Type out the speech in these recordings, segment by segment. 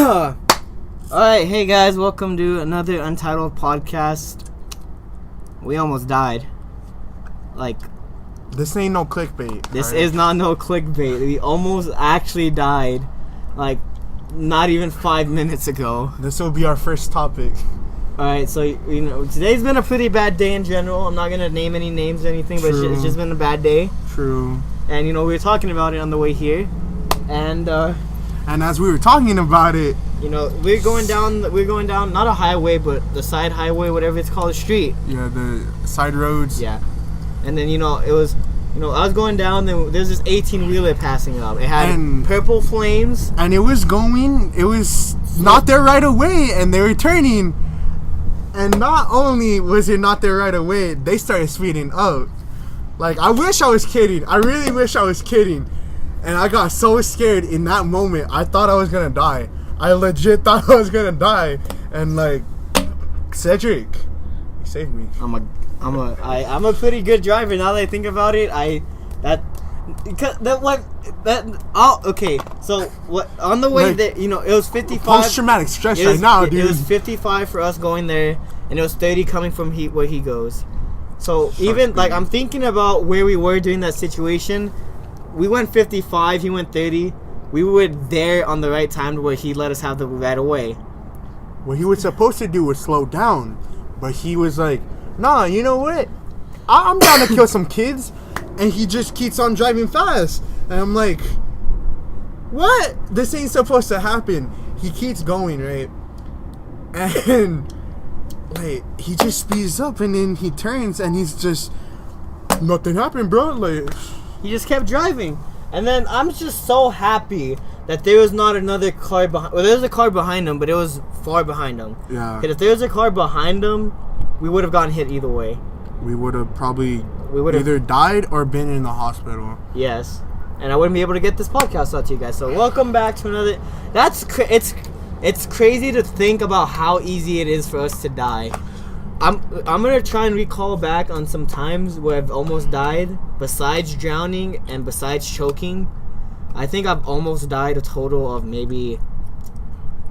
Alright, hey guys, welcome to another Untitled podcast. We almost died. Like, this ain't no clickbait. This is not no clickbait. We almost actually died. Like, not even 5 minutes ago. This will be our first topic. Alright, so, you know, today's been a pretty bad day in general. I'm not gonna name any names or anything, but it's just been a bad day. True. And, you know, we were talking about it on the way here. And as we were talking about it, you know, we're going down not a highway, but the side highway, whatever it's called, a street. Yeah, the side roads. Yeah. And then, you know, it was, you know, I was going down, then there's this 18-wheeler passing up. It had purple flames. And it was not there right away, and they were turning. And not only was it not there right away, they started speeding up. Like, I wish I was kidding. I really wish I was kidding. And I got so scared in that moment. I thought I was gonna die. I legit thought I was gonna die. And like, Cedric, you saved me. I'm a pretty good driver now that I think about it. Okay, so what on the way that, you know, it was 55. Post-traumatic stress right now, dude. It was 55 for us going there, and it was 30 coming from where he goes. So even like, I'm thinking about where we were during that situation. We went 55, he went 30. We were there on the right time to where he let us have the right away. What he was supposed to do was slow down, but he was like, nah, you know what? I'm down to kill some kids. And he just keeps on driving fast. And I'm like, what? This ain't supposed to happen. He keeps going, right? And like, he just speeds up, and then he turns, and he's just, nothing happened, bro. Like, he just kept driving. And then I'm just so happy that there was not another car behind. Well, there was a car behind him, but it was far behind him. Yeah. Because if there was a car behind him, we would have gotten hit either way. We would have probably either died or been in the hospital. Yes. And I wouldn't be able to get this podcast out to you guys. So welcome back to another. It's crazy to think about how easy it is for us to die. I'm gonna try and recall back on some times where I've almost died. Besides drowning and besides choking, I think I've almost died a total of maybe,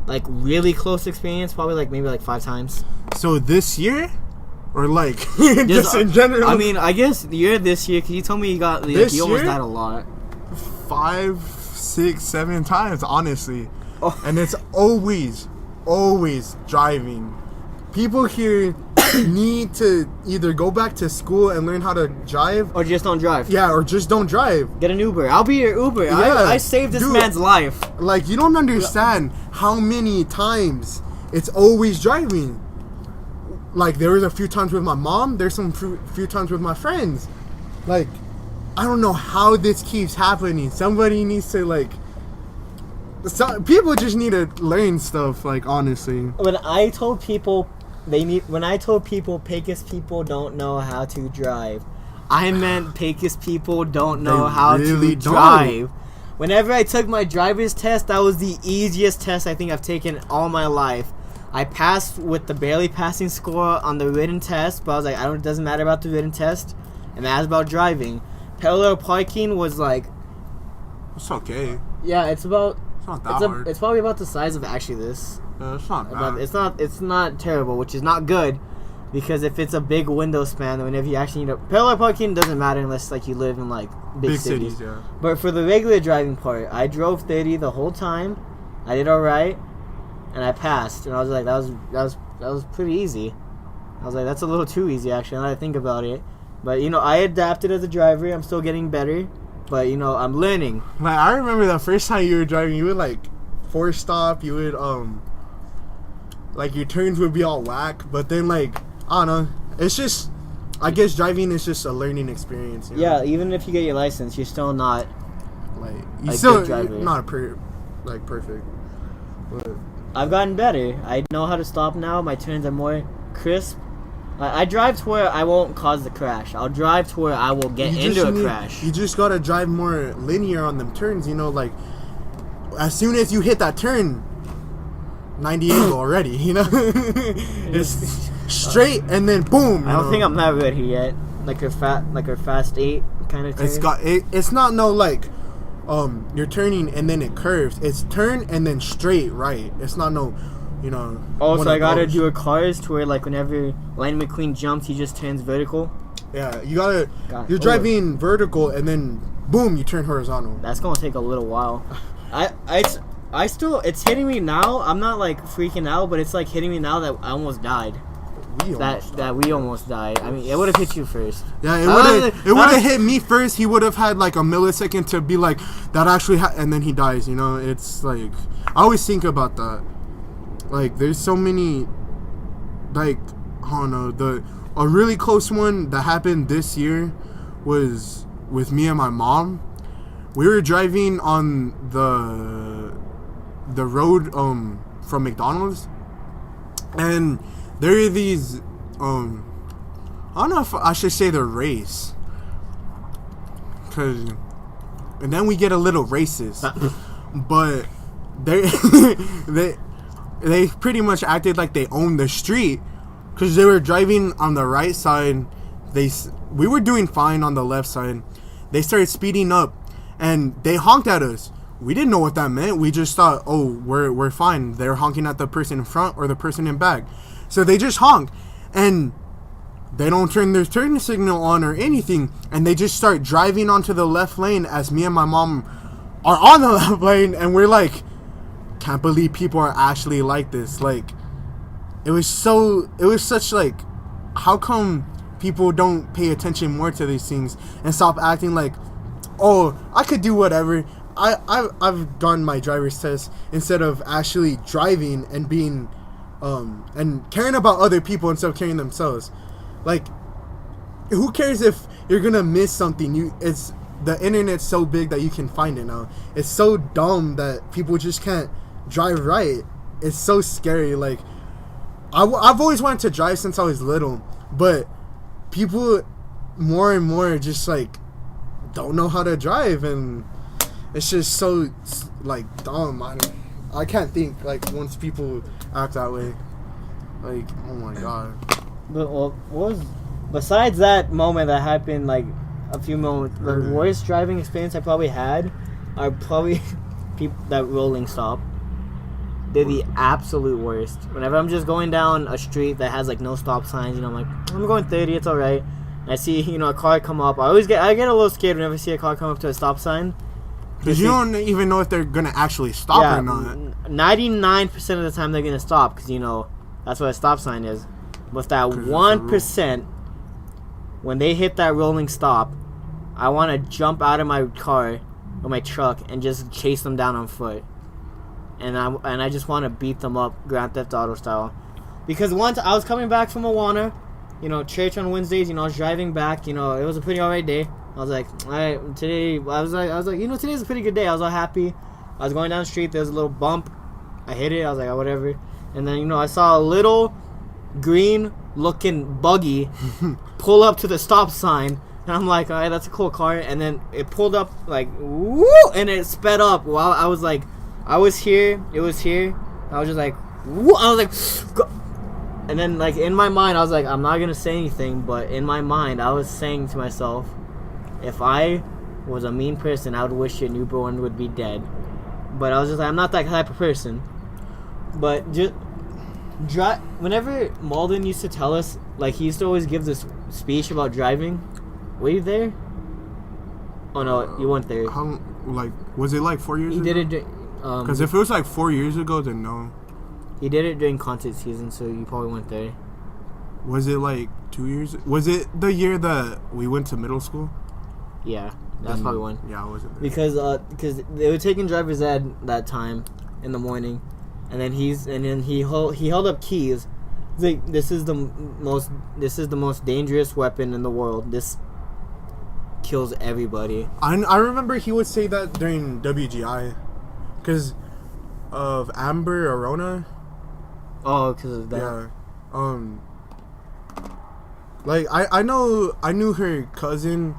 like, really close experience, probably maybe 5 times. So this year? Or like, just in general? I mean, I guess this year, because you told me you got, like, you almost died a lot. 5, 6, 7 times, honestly. Oh. And it's always driving. People here need to either go back to school and learn how to drive. Or just don't drive. Yeah, or just don't drive. Get an Uber. I'll be your Uber. Yeah, I saved this man's life. Like, you don't understand how many times it's always driving. Like, there was a few times with my mom. There's some few times with my friends. Like, I don't know how this keeps happening. Somebody needs to, like... people just need to learn stuff, like, honestly. When I told people Pecos people don't know how to drive, I meant Pecos people don't know how to drive. Whenever I took my driver's test, that was the easiest test I think I've taken all my life. I passed with the barely passing score on the written test, but I was like, it doesn't matter about the written test. It matters about driving. Parallel parking was like... It's okay. Yeah, it's not that hard. It's probably about the size of actually this. It's not bad. It's not terrible, which is not good, because if it's a big window span, then whenever you actually need parallel parking, doesn't matter unless like you live in like big cities. Yeah. But for the regular driving part, I drove 30 the whole time. I did all right. And I passed, and I was like, that was pretty easy. I was like, that's a little too easy, actually, now that I think about it. But, you know, I adapted as a driver. I'm still getting better, but, you know, I'm learning. Like, I remember the first time you were driving, you would, like, force stop. You would, like, your turns would be all whack. But then, like, I don't know. It's just, I guess driving is just a learning experience. You know? Yeah, even if you get your license, you're still not, like, good driver. Not perfect. But I've gotten better. I know how to stop now. My turns are more crisp. I drive to where I won't cause the crash. I'll drive to where I will get into a crash. You just gotta drive more linear on them turns, you know, like, as soon as you hit that turn, 90 angle already, you know? It's straight and then boom. I don't think I'm that good here yet. Like a fast 8 kind of turn. It's not no like, you're turning and then it curves. It's turn and then straight right. It's not no, you know. Oh, so I gotta do a cars to where like whenever Lightning McQueen jumps, he just turns vertical. Yeah, you gotta. You're driving vertical and then boom, you turn horizontal. That's gonna take a little while. I still, it's hitting me now. I'm not like freaking out, but it's like hitting me now that I almost died. That we almost died. I mean, it would have hit you first. Yeah, it would have hit me first. He would have had like a millisecond to be like that actually, and then he dies. You know, it's like I always think about that. Like, there's so many, like, I don't know. A really close one that happened this year was with me and my mom. We were driving on the road from McDonald's, and there are these I don't know if I should say the race, and then we get a little racist, but they pretty much acted like they owned the street because they were driving on the right side. We were doing fine on the left side. They started speeding up and they honked at us. We didn't know what that meant. We just thought, oh, we're fine. They're honking at the person in front or the person in back. So they just honked, and they don't turn their turn signal on or anything, and they just start driving onto the left lane as me and my mom are on the left lane, and we're like, can't believe people are actually like this. Like, it was such like, how come people don't pay attention more to these things and stop acting like, oh, I could do whatever. I've done my driver's test, instead of actually driving and being and caring about other people instead of caring themselves. Like, who cares if you're gonna miss something? It's the internet's so big that you can find it now. It's so dumb that people just can't drive right. It's so scary. Like, I've always wanted to drive since I was little, but people more and more just like don't know how to drive, and it's just so like dumb. I can't think like once people act that way. Like, oh my god. But what was besides that moment that happened like a few moments, the worst driving experience I probably had are probably people that rolling stop. They're the absolute worst. Whenever I'm just going down a street that has like no stop signs, you know, I'm like, I'm going 30, it's alright. I see, you know, a car come up. I get a little scared whenever I see a car come up to a stop sign. Because you don't even know if they're going to actually stop or not. 99% of the time they're going to stop because, you know, that's what a stop sign is. But that 1%, when they hit that rolling stop, I want to jump out of my car or my truck and just chase them down on foot. And I just want to beat them up Grand Theft Auto style. Because once I was coming back from Awana, you know, church on Wednesdays, you know, I was driving back, you know, it was a pretty alright day. I was like, alright, today, I was like, you know, today's a pretty good day. I was all happy. I was going down the street, there was a little bump. I hit it, I was like, oh, whatever. And then, you know, I saw a little green looking buggy pull up to the stop sign. And I'm like, alright, that's a cool car. And then it pulled up, like, woo, and it sped up while I was like, I was here, it was here. I was just like, woo, I was like, go. And then, like, in my mind, I was like, I'm not going to say anything, but in my mind, I was saying to myself, if I was a mean person, I would wish your newborn would be dead. But I was just like, I'm not that type of person. But just whenever Malden used to tell us, like, he used to always give this speech about driving. Were you there? Oh, no, you weren't there. How, like, was it like 4 years ago? He did it. Because if it was like 4 years ago, then no. He did it during concert season, so you probably weren't there. Was it like 2 years? Was it the year that we went to middle school? Yeah, that's probably one. Yeah, I wasn't there. Because they were taking driver's ed that time in the morning, and then he held up keys. He's like, this is the most dangerous weapon in the world. This kills everybody. I remember he would say that during WGI, because of Amber Arona. Oh, because of that. Yeah. Like, I knew her cousin.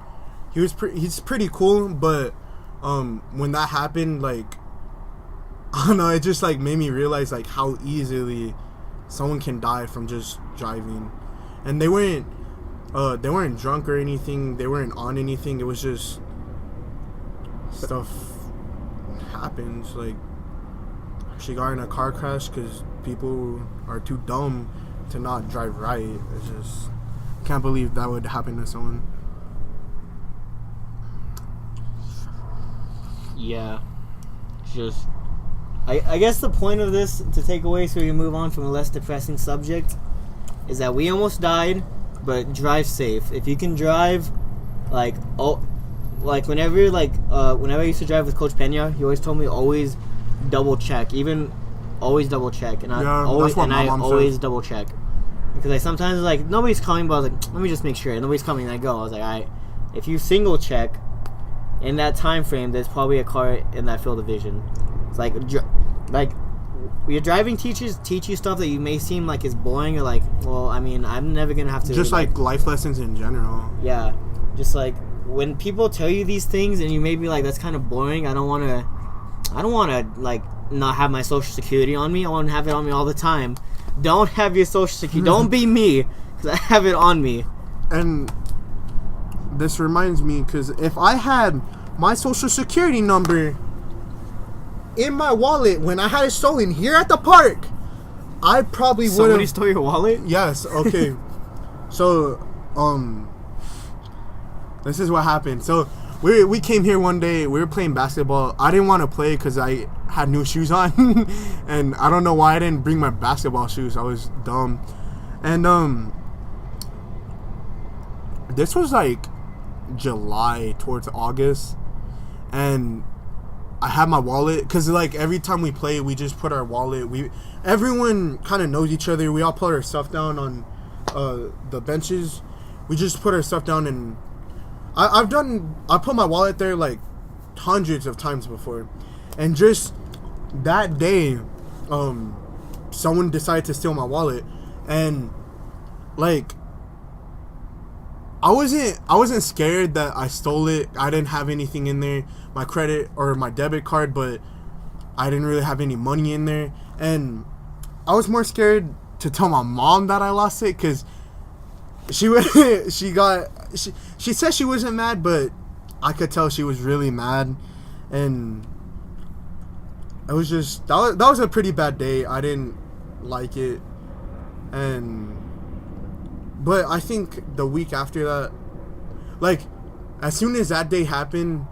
He's pretty cool, but when that happened, like, I don't know, it just like made me realize like how easily someone can die from just driving. And they weren't drunk or anything, they weren't on anything, it was just stuff happens. Like, she got in a car crash because people are too dumb to not drive right. It's just, can't believe that would happen to someone. Yeah. Just, I guess the point of this, to take away so we can move on from a less depressing subject, is that we almost died, but drive safe. If you can drive, like, whenever I used to drive with Coach Pena, he always told me always double check. Always double check. And I always double check. Because like sometimes like nobody's coming, but I was like, let me just make sure nobody's coming. And I go. I was like, alright, if you single check in that time frame, there's probably a car in that field of vision. It's like your driving teachers teach you stuff that you may seem like is boring or like, well, I mean, I'm never gonna have to. Just like life lessons in general. Yeah, just like when people tell you these things and you may be like, that's kind of boring. I don't want to like not have my social security on me. I want to have it on me all the time. Don't have your social security. Don't be me, because I have it on me. And this reminds me, because if I had my social security number in my wallet when I had it stolen here at the park, I probably would have. Somebody stole your wallet? Yes. Okay. So, this is what happened. So we came here one day. We were playing basketball. I didn't want to play because I had new shoes on, and I don't know why I didn't bring my basketball shoes. I was dumb, and this was like July towards August, and I had my wallet because like every time we play, we just put our wallet. Everyone kind of knows each other. We all put our stuff down on the benches. We just put our stuff down, and I put my wallet there like hundreds of times before, and just that day, someone decided to steal my wallet, and like I wasn't scared that I stole it. I didn't have anything in there, my credit or my debit card, but I didn't really have any money in there, and I was more scared to tell my mom that I lost it because she said she wasn't mad, but I could tell she was really mad, and it was just that was a pretty bad day. I didn't like it, but I think the week after that, like as soon as that day happened,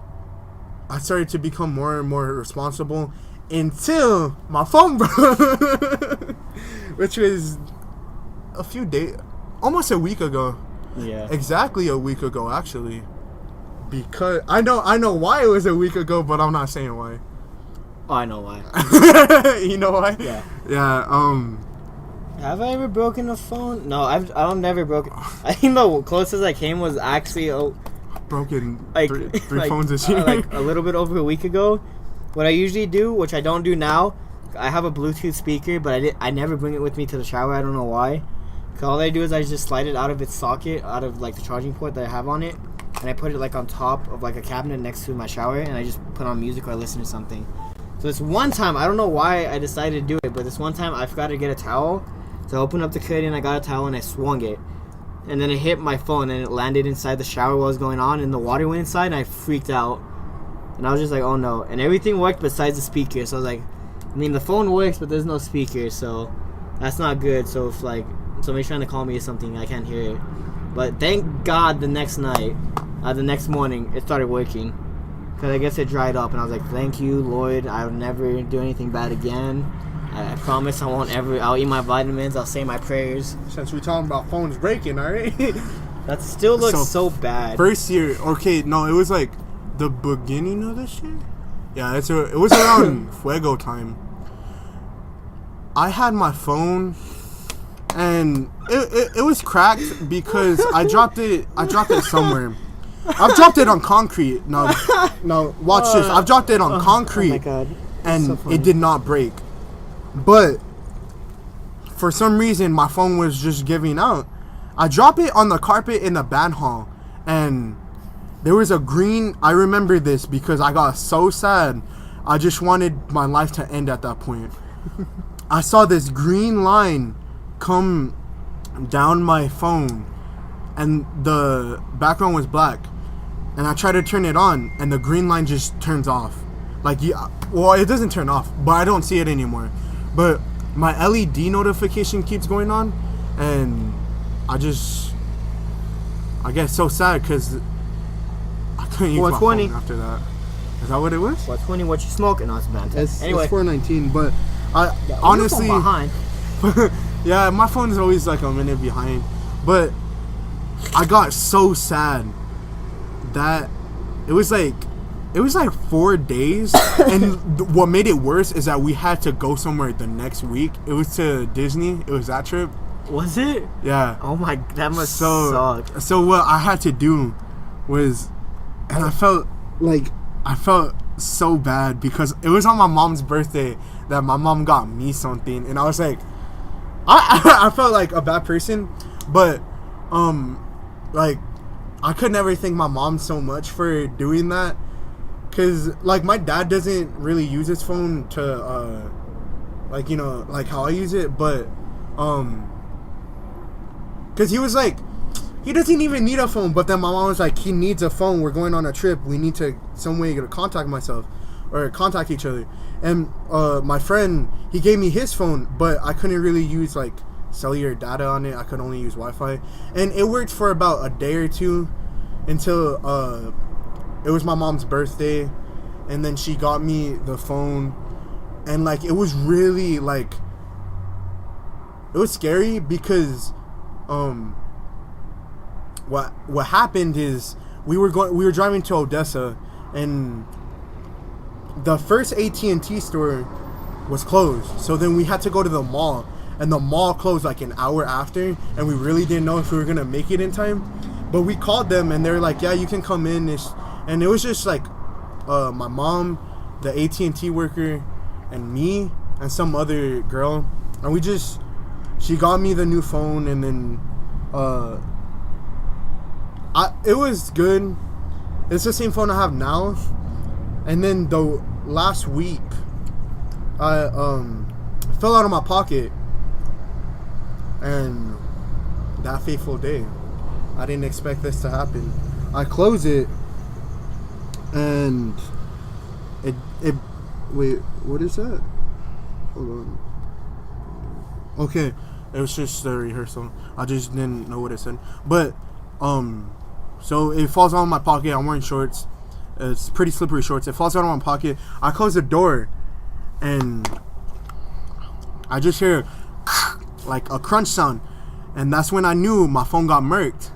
I started to become more and more responsible until my phone broke, which was a few days, almost a week ago. Yeah. Exactly a week ago, actually. Because I know why it was a week ago, but I'm not saying why. Oh, I know why. You know why? Yeah. Yeah. Have I ever broken a phone? No, I've never broken. I think the closest I came was actually broken like three phones this year. Like a little bit over a week ago. What I usually do, which I don't do now, I have a Bluetooth speaker, but I never bring it with me to the shower. I don't know why. Cause all I do is I just slide it out of its socket, out of like the charging port that I have on it, and I put it like on top of like a cabinet next to my shower, and I just put on music or I listen to something. So this one time, I don't know why I decided to do it, but this one time I forgot to get a towel. So I opened up the curtain, I got a towel, and I swung it. And then it hit my phone, and it landed inside the shower while it was going on, and the water went inside, and I freaked out. And I was just like, oh no. And everything worked besides the speaker. So I was like, I mean, the phone works, but there's no speaker, so that's not good. So if like somebody's trying to call me or something, I can't hear it. But thank God the next morning, it started working. Because I guess it dried up, and I was like, thank you, Lord. I'll never do anything bad again. I promise I won't ever. I'll eat my vitamins. I'll say my prayers. Since we're talking about phones breaking, alright? That still looks so bad. First year, okay, no, it was like the beginning of this year? Yeah, it was around Fuego time. I had my phone, and it was cracked because I dropped it somewhere. I've dropped it on concrete. No, watch this. I've dropped it on concrete. Oh my God. And so it did not break. But for some reason, my phone was just giving out. I dropped it on the carpet in the band hall, and there was a green. I remember this because I got so sad. I just wanted my life to end at that point. I saw this green line come down my phone, and the background was black. And I tried to turn it on, and the green line just turns off. Like, yeah, well, it doesn't turn off, but I don't see it anymore. But my LED notification keeps going on, and I get so sad because I couldn't use my 420 phone after that. Is that what it was? 420, what you smoking? No, it's bad. Anyway, it's 419, but I yeah, honestly behind. yeah, my phone is always like a minute behind. But I got so sad that it was like 4 days, and what made it worse is that we had to go somewhere the next week. It was to Disney. It was that trip. Was it? Yeah. Oh my, that must suck. So what I had to do was, and I felt so bad because it was on my mom's birthday that my mom got me something, and I was like, I felt like a bad person, but like I could never thank my mom so much for doing that, because like my dad doesn't really use his phone to like, you know, like how I use it, but because he was like, he doesn't even need a phone, but then my mom was like, he needs a phone, we're going on a trip, we need to some way to contact each other. And my friend, he gave me his phone, but I couldn't really use like cellular data on it. I could only use Wi-Fi, and it worked for about a day or two until it was my mom's birthday, and then she got me the phone, and like it was really like, it was scary because what happened is we were driving to Odessa, and the first AT&T store was closed. So then we had to go to the mall, and the mall closed like an hour after, and we really didn't know if we were gonna make it in time. But we called them, and they were like, yeah, you can come in. And it was just like my mom, the AT&T worker, and me, and some other girl. And she got me the new phone, and then it was good. It's the same phone I have now. And then the last week, I fell out of my pocket, and that fateful day, I didn't expect this to happen. I close it, and it wait, what is that? Hold on. Okay, it was just a rehearsal. I just didn't know what it said. But so it falls out of my pocket. I'm wearing shorts. It's pretty slippery shorts. It falls out of my pocket. I close the door, and I just hear like a crunch sound, and that's when I knew my phone got murked.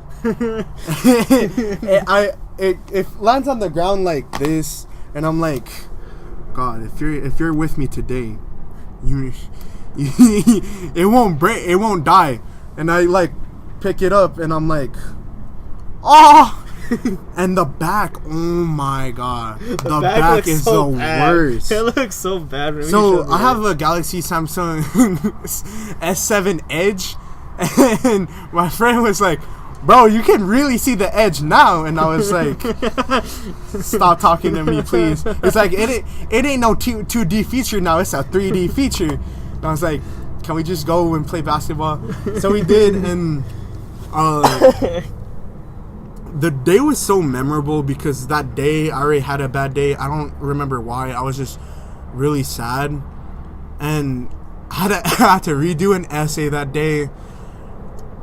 It lands on the ground like this, and I'm like, God, if you're with me today, it won't break, it won't die. And I like pick it up, and I'm like, oh. And the back, oh my God, the back is so the worst. It looks so bad. So I have a Galaxy Samsung S7 Edge, and my friend was like, bro, you can really see the edge now. And I was like, stop talking to me, please. It's like, it ain't no 2D feature now, it's a 3D feature. And I was like, can we just go and play basketball? So we did, and the day was so memorable because that day I already had a bad day. I don't remember why. I was just really sad, and I had to redo an essay that day.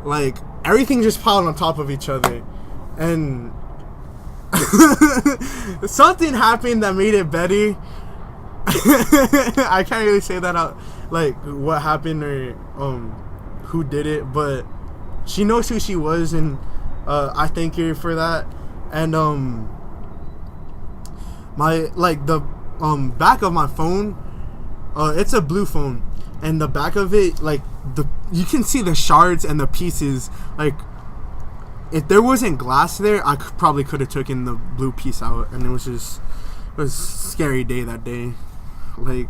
Like, everything just piled on top of each other, and something happened that made it better. I can't really say that out, like what happened or who did it, but she knows who she was, and I thank her for that. And my like the back of my phone, it's a blue phone, and the back of it, like you can see the shards and the pieces. Like, if there wasn't glass there, I probably could have taken the blue piece out, and it was a scary day that day. Like,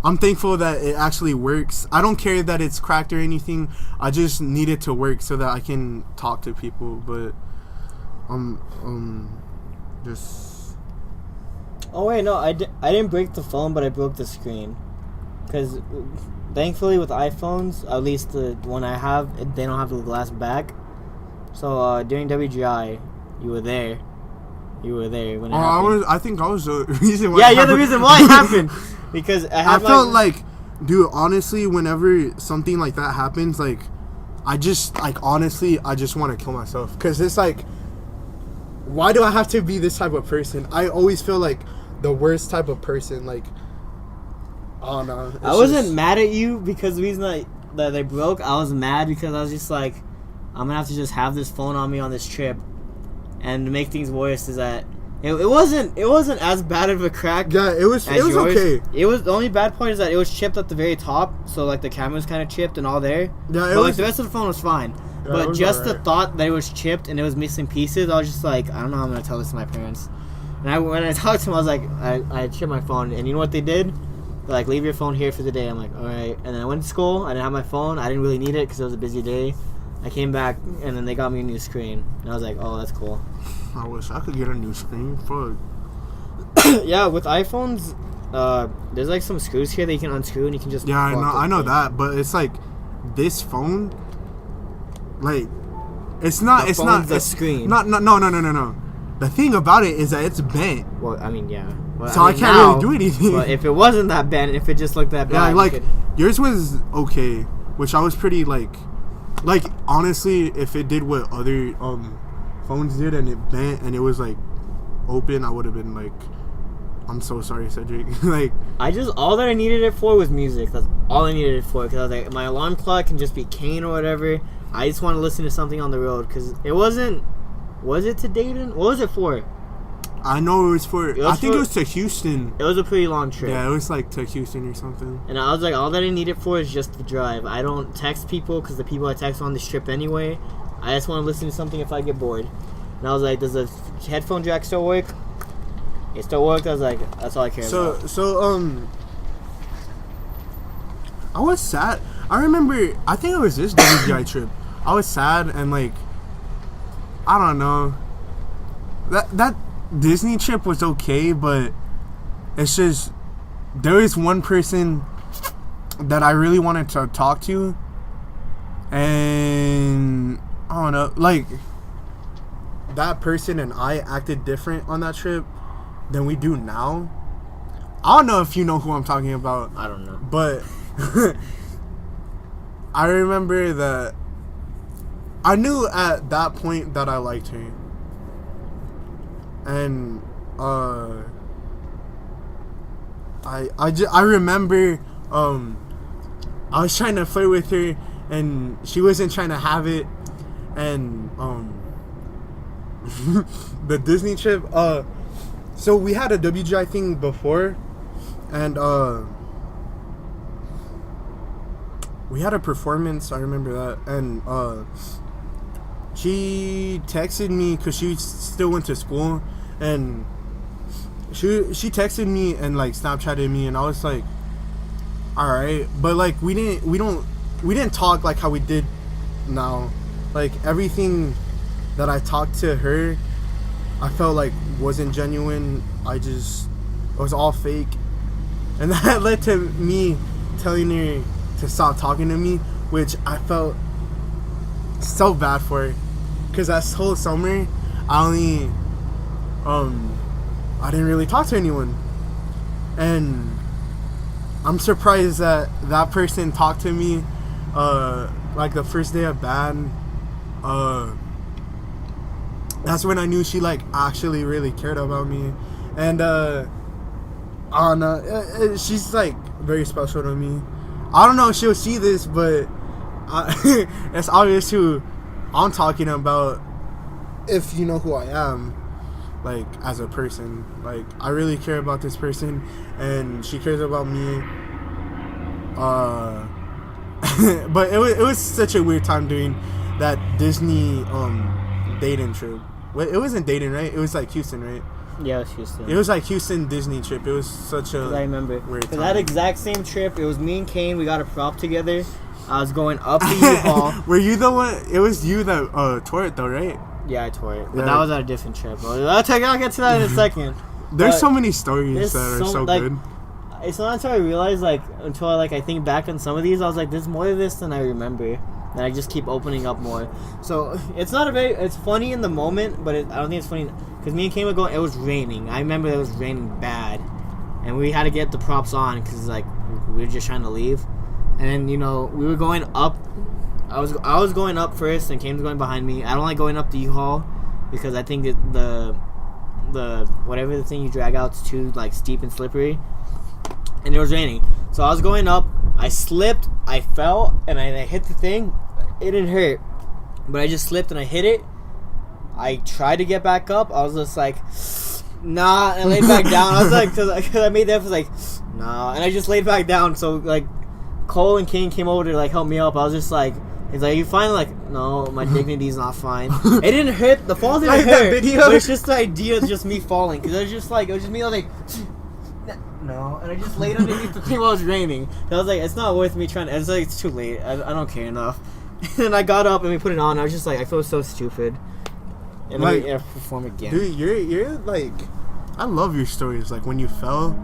I'm thankful that it actually works. I don't care that it's cracked or anything. I just need it to work so that I can talk to people. But just. Oh wait, no, I didn't break the phone, but I broke the screen. Because thankfully with iPhones, at least the one I have, they don't have the glass back. So during WGI, you were there. You were there when it happened. I think I was the reason why. Yeah, you're the reason why it happened. Because I felt like, dude, honestly, whenever something like that happens, like, I just want to kill myself. Because it's like, why do I have to be this type of person? I always feel like the worst type of person. Like, oh no. I wasn't mad at you because the reason that they broke. I was mad because I was just like, I'm gonna have to just have this phone on me on this trip. And to make things worse is that it wasn't as bad of a crack. Yeah, it was yours. okay. It was, the only bad part is that it was chipped at the very top, so like the camera was kind of chipped and all there. Yeah, but like the rest of the phone was fine. Yeah, but was just right. the thought that it was chipped and it was missing pieces, I was just like, I don't know how I'm gonna tell this to my parents. And when I talked to them, I was like, I chipped my phone, and you know what they did? They're like, leave your phone here for the day. I'm like, all right. And then I went to school. I didn't have my phone. I didn't really need it because it was a busy day. I came back, and then they got me a new screen. And I was like, oh, that's cool. I wish I could get a new screen. Fuck. Yeah, with iPhones, there's like some screws here that you can unscrew, and you can just... Yeah, I know that, but it's like, this phone, like, it's not... The screen. No. The thing about it is that it's bent. Well, I mean, yeah. Well, So I can't really do anything. But if it wasn't that bad, if it just looked that bad... Yeah, like, yours was okay, which I was pretty, like, honestly, if it did what other phones did and it bent and it was like open, I would have been like, I'm so sorry, Cedric. Like, all that I needed it for was music. That's all I needed it for, because I was like, my alarm clock can just be Kane or whatever. I just want to listen to something on the road, because it wasn't... Was it to Dayton? What was it for? I know it was for... I think it was to Houston. It was a pretty long trip. Yeah, it was like to Houston or something. And I was like, all that I need it for is just the drive. I don't text people because the people I text on this trip anyway. I just want to listen to something if I get bored. And I was like, does the headphone jack still work? It still worked. I was like, that's all I care about. So, I was sad. I remember, I think it was this WGI trip. I was sad and like, I don't know. That Disney trip was okay, but it's just, there is one person that I really wanted to talk to, and I don't know, like, that person and I acted different on that trip than we do now. I don't know if you know who I'm talking about. I don't know. But I remember that I knew at that point that I liked her. And I remember I was trying to flirt with her and she wasn't trying to have it, and the Disney trip, so we had a WGI thing before, and we had a performance, I remember that, and she texted me because she still went to school, and she texted me and like Snapchatted me, and I was like, all right, but like we didn't talk like how we did now. Like everything that I talked to her, I felt like wasn't genuine. It was all fake, and that led to me telling her to stop talking to me, which I felt so bad for her. Because that whole summer, I didn't really talk to anyone. And I'm surprised that that person talked to me, like the first day of band. That's when I knew she, like, actually really cared about me. And, I don't know, she's, like, very special to me. I don't know if she'll see this, but it's obvious who I'm talking about, if you know who I am, like, as a person. Like, I really care about this person, and she cares about me. But it was such a weird time during that Disney Dayton trip. It wasn't Dayton, right? It was like Houston, right? Yeah, it was Houston. It was like Houston Disney trip. It was such a I remember weird time. For that exact same trip, it was me and Kane. We got a prop together. I was going up the U-Haul. Were you the one? It was you that tore it though, right? Yeah, I tore it. But Yeah. that was at a different trip. I'll get to that in a second. There's But so many stories that are so like, good. It's not until I realized, like, I think back on some of these, I was like, there's more to this than I remember. that I just keep opening up more. So it's not a very, it's funny in the moment, but I don't think it's funny because me and Kane were going. It was raining. I remember it was raining bad, and we had to get the props on because like we were just trying to leave, and you know we were going up. I was going up first, and Kane was going behind me. I don't like going up the U-Haul because I think the whatever the thing you drag out is too like steep and slippery, and it was raining. So I was going up. I slipped. I fell, and I hit the thing. It didn't hurt, but I just slipped and I hit it. I tried to get back up. I was just like, nah, and I laid back down. I was like, because I made the effort, like, nah, and I just laid back down. So like, Cole and King came over to like help me up. I was just like, he's like, you fine? Like, no, my dignity's not fine. It didn't hurt. The fall didn't hurt. But it's just the idea of just me falling, because it was just me. I was like, no, and I just laid underneath the thing while it was raining. I was like, it's not worth me trying. It's like it's too late. I don't care enough. And I got up and we put it on. I was just like, I feel so stupid. And like, then we perform again. Dude, you're like, I love your stories. Like when you fell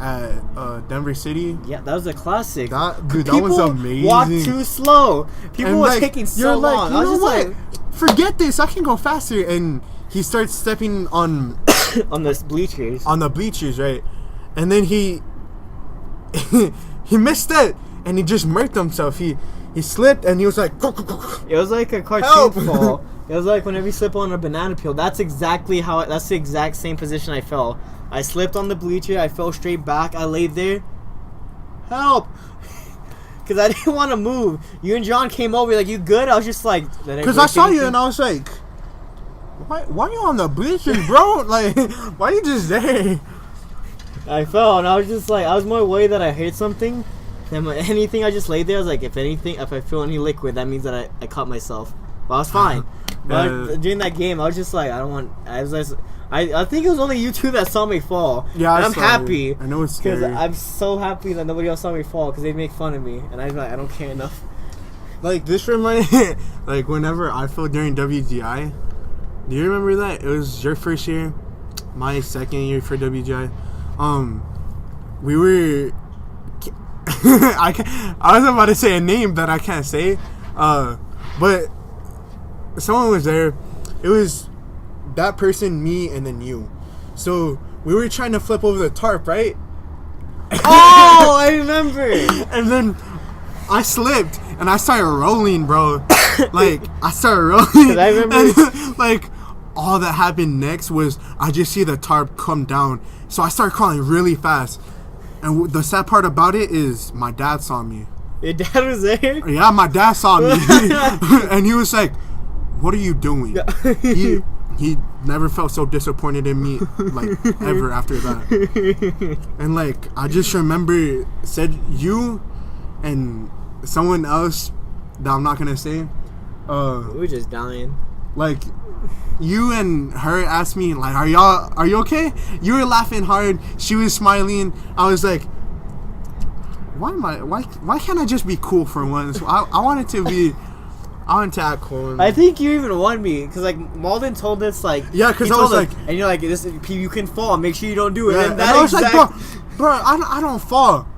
at Denver City. Yeah, that was a classic. That was amazing. People walked too slow. People were like, taking so long. I was just like, forget this. I can go faster. And he starts stepping on on the bleachers. On the bleachers, right? And then he missed it, and he just murked himself. He slipped, and he was like, go. It was like a cartoon fall. It was like whenever you slip on a banana peel. That's exactly how. That's the exact same position I fell. I slipped on the bleacher. I fell straight back. I laid there. Help! Because I didn't want to move. You and John came over. Like, you good? I was just like, because I saw you, and I was like, why are you on the bleachers, bro? Like, why are you just there? I fell, and I was just like, I was more worried that I hit something than anything. I just laid there. I was like, if I feel any liquid, that means that I cut myself. But I was fine. But during that game, I was just like, I think it was only you two that saw me fall. Yeah, and I'm happy. I know it's scary. Because I'm so happy that nobody else saw me fall because they make fun of me, and I'm like, I don't care enough. Like, this reminded, like, whenever I fell during WGI, do you remember that? It was your first year, my second year for WGI. We were, I was about to say a name that I can't say, but someone was there. It was that person, me, and then you. So we were trying to flip over the tarp, right? Oh, I remember. And then I slipped and I started rolling, bro. Like, I started rolling. I remember. And, like, all that happened next was I just see the tarp come down. So I started crawling really fast. And the sad part about it is my dad saw me. Your dad was there? Yeah, my dad saw me. And he was like, what are you doing? He never felt so disappointed in me, like, ever after that. And, like, I just remember said you and someone else that I'm not going to say. We were just dying. Like, you and her asked me, like, are you okay? You were laughing hard. She was smiling. I was like, why can't I just be cool for once? I wanted to act cool. I think you even won me because, like, Malden told us, like, yeah, because I was like, and you're like, this, you can fall. Make sure you don't do it. Yeah, and that I was like, bro, I don't fall.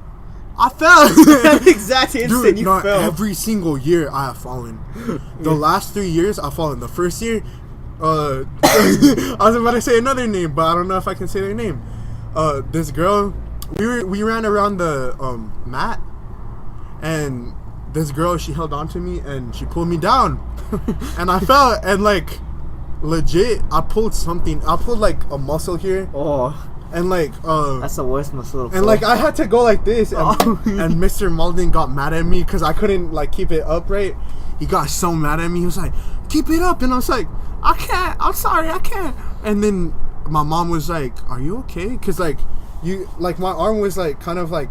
I fell. That exact instant. Dude, you fell. Every single year I have fallen. The last 3 years I've fallen. The first year, I was about to say another name, but I don't know if I can say their name. This girl, we ran around the mat, and this girl, she held on to me and she pulled me down, and I fell, and, like, legit, I pulled like a muscle here. Oh. And, like, that's the worst muscle. And, like, I had to go like this, and, and Mr. Malden got mad at me because I couldn't, like, keep it upright. He got so mad at me. He was like, keep it up. And I was like, I can't. I'm sorry, I can't. And then my mom was like, are you okay? Because, like, my arm was, like, kind of, like,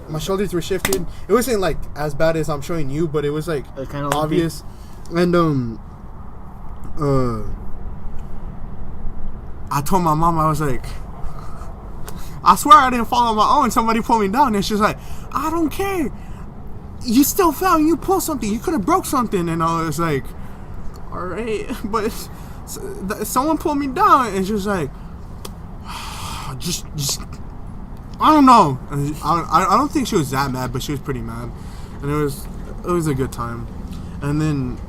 my shoulders were shifted. It wasn't, like, as bad as I'm showing you, but it was, like, kind of obvious. And, I told my mom, I was like, I swear I didn't fall on my own. Somebody pulled me down. And she's like, I don't care. You still fell. You pulled something. You could have broke something. And I was like, all right. But someone pulled me down. And she was like, just I don't know. I don't think she was that mad, but she was pretty mad. And it was a good time. And then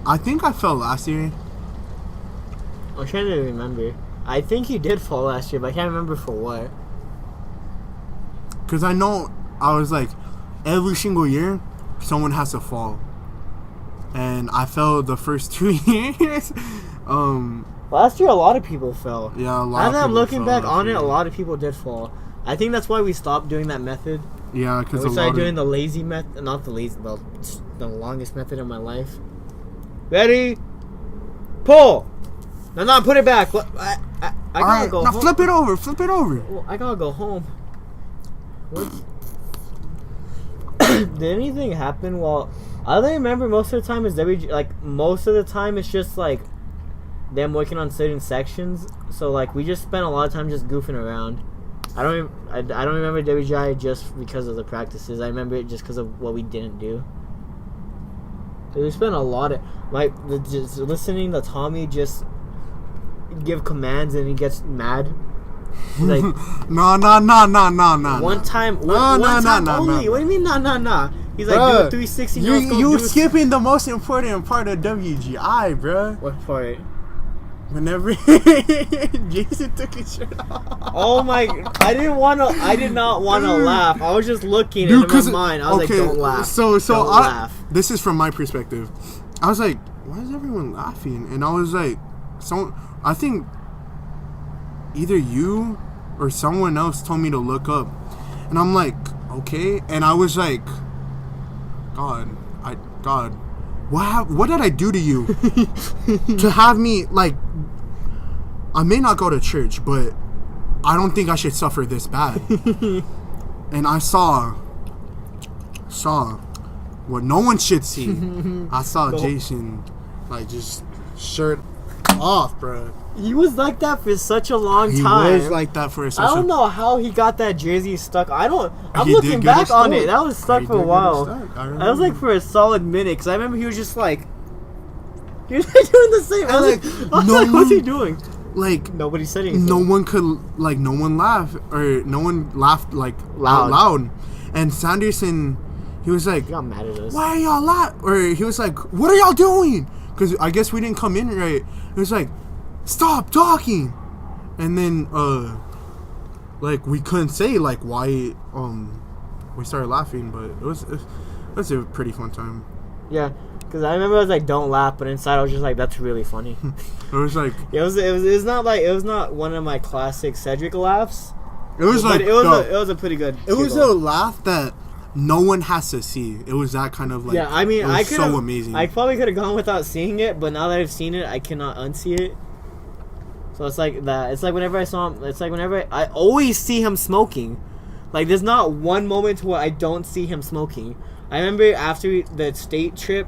I think I fell last year. I'm trying to remember. I think you did fall last year, but I can't remember for what. Because I know I was like, every single year, someone has to fall. And I fell the first 2 years. Last year, a lot of people fell. Yeah, a lot of people. Now that I'm looking fell back on it, year. a lot of people did fall. I think that's why we stopped doing that method. Yeah, because we started doing the lazy method. Not the lazy, the longest method of my life. Ready? Pull! No, put it back. I gotta go now home. flip it over. Well, I gotta go home. What? Did anything happen while... All I remember most of the time is most of the time it's just like them working on certain sections. So like we just spent a lot of time just goofing around. I don't remember WGI just because of the practices. I remember it just because of what we didn't do. We spent a lot of just listening to Tommy just give commands and he gets mad. He's like, no. One time only. No. What do you mean nah? He's like, Bruh, do a 360. You skipping the most important part of WGI, bro. What part? Whenever Jason took his shirt off. Oh my! I did not want to laugh. I was just looking, and in my mind, I was like, "Don't laugh." So don't laugh. This is from my perspective. I was like, "Why is everyone laughing?" And I was like, I think either you or someone else told me to look up, and I'm like, "Okay," and I was like, God, what did I do to you to have me like? I may not go to church, but I don't think I should suffer this bad. And I saw what no one should see. I saw Jason like just shirt off, bro. He was like that for such a long He time. was like that for I don't know how he got that jersey stuck. I'm He looking did get back it on stuck. it. That was stuck He for a did get it while. stuck. I That was like remember. for a solid minute. Because I remember he was just like, he was doing the same. I was like, what's he doing? Like Nobody said anything. no one laughed like Loud. out loud. And Sanderson, he was like, He got mad at us. why are y'all laughing? Or he was like, what are y'all doing? Because I guess we didn't come in right. It was like, stop talking. And then like we couldn't say like why we started laughing, but it was a pretty fun time. Yeah, because I remember I was like, "Don't laugh," but inside I was just like, "That's really funny." It was like it was not one of my classic Cedric laughs. it was But like it was a pretty good. it was a giggle. laugh that no one has to see. It was that kind of like Yeah, I mean, it was I could so amazing. I probably could have gone without seeing it, but now that I've seen it, I cannot unsee it. So it's like that. It's like whenever I saw him. It's like whenever I always see him smoking. Like there's not one moment where I don't see him smoking. I remember after the state trip,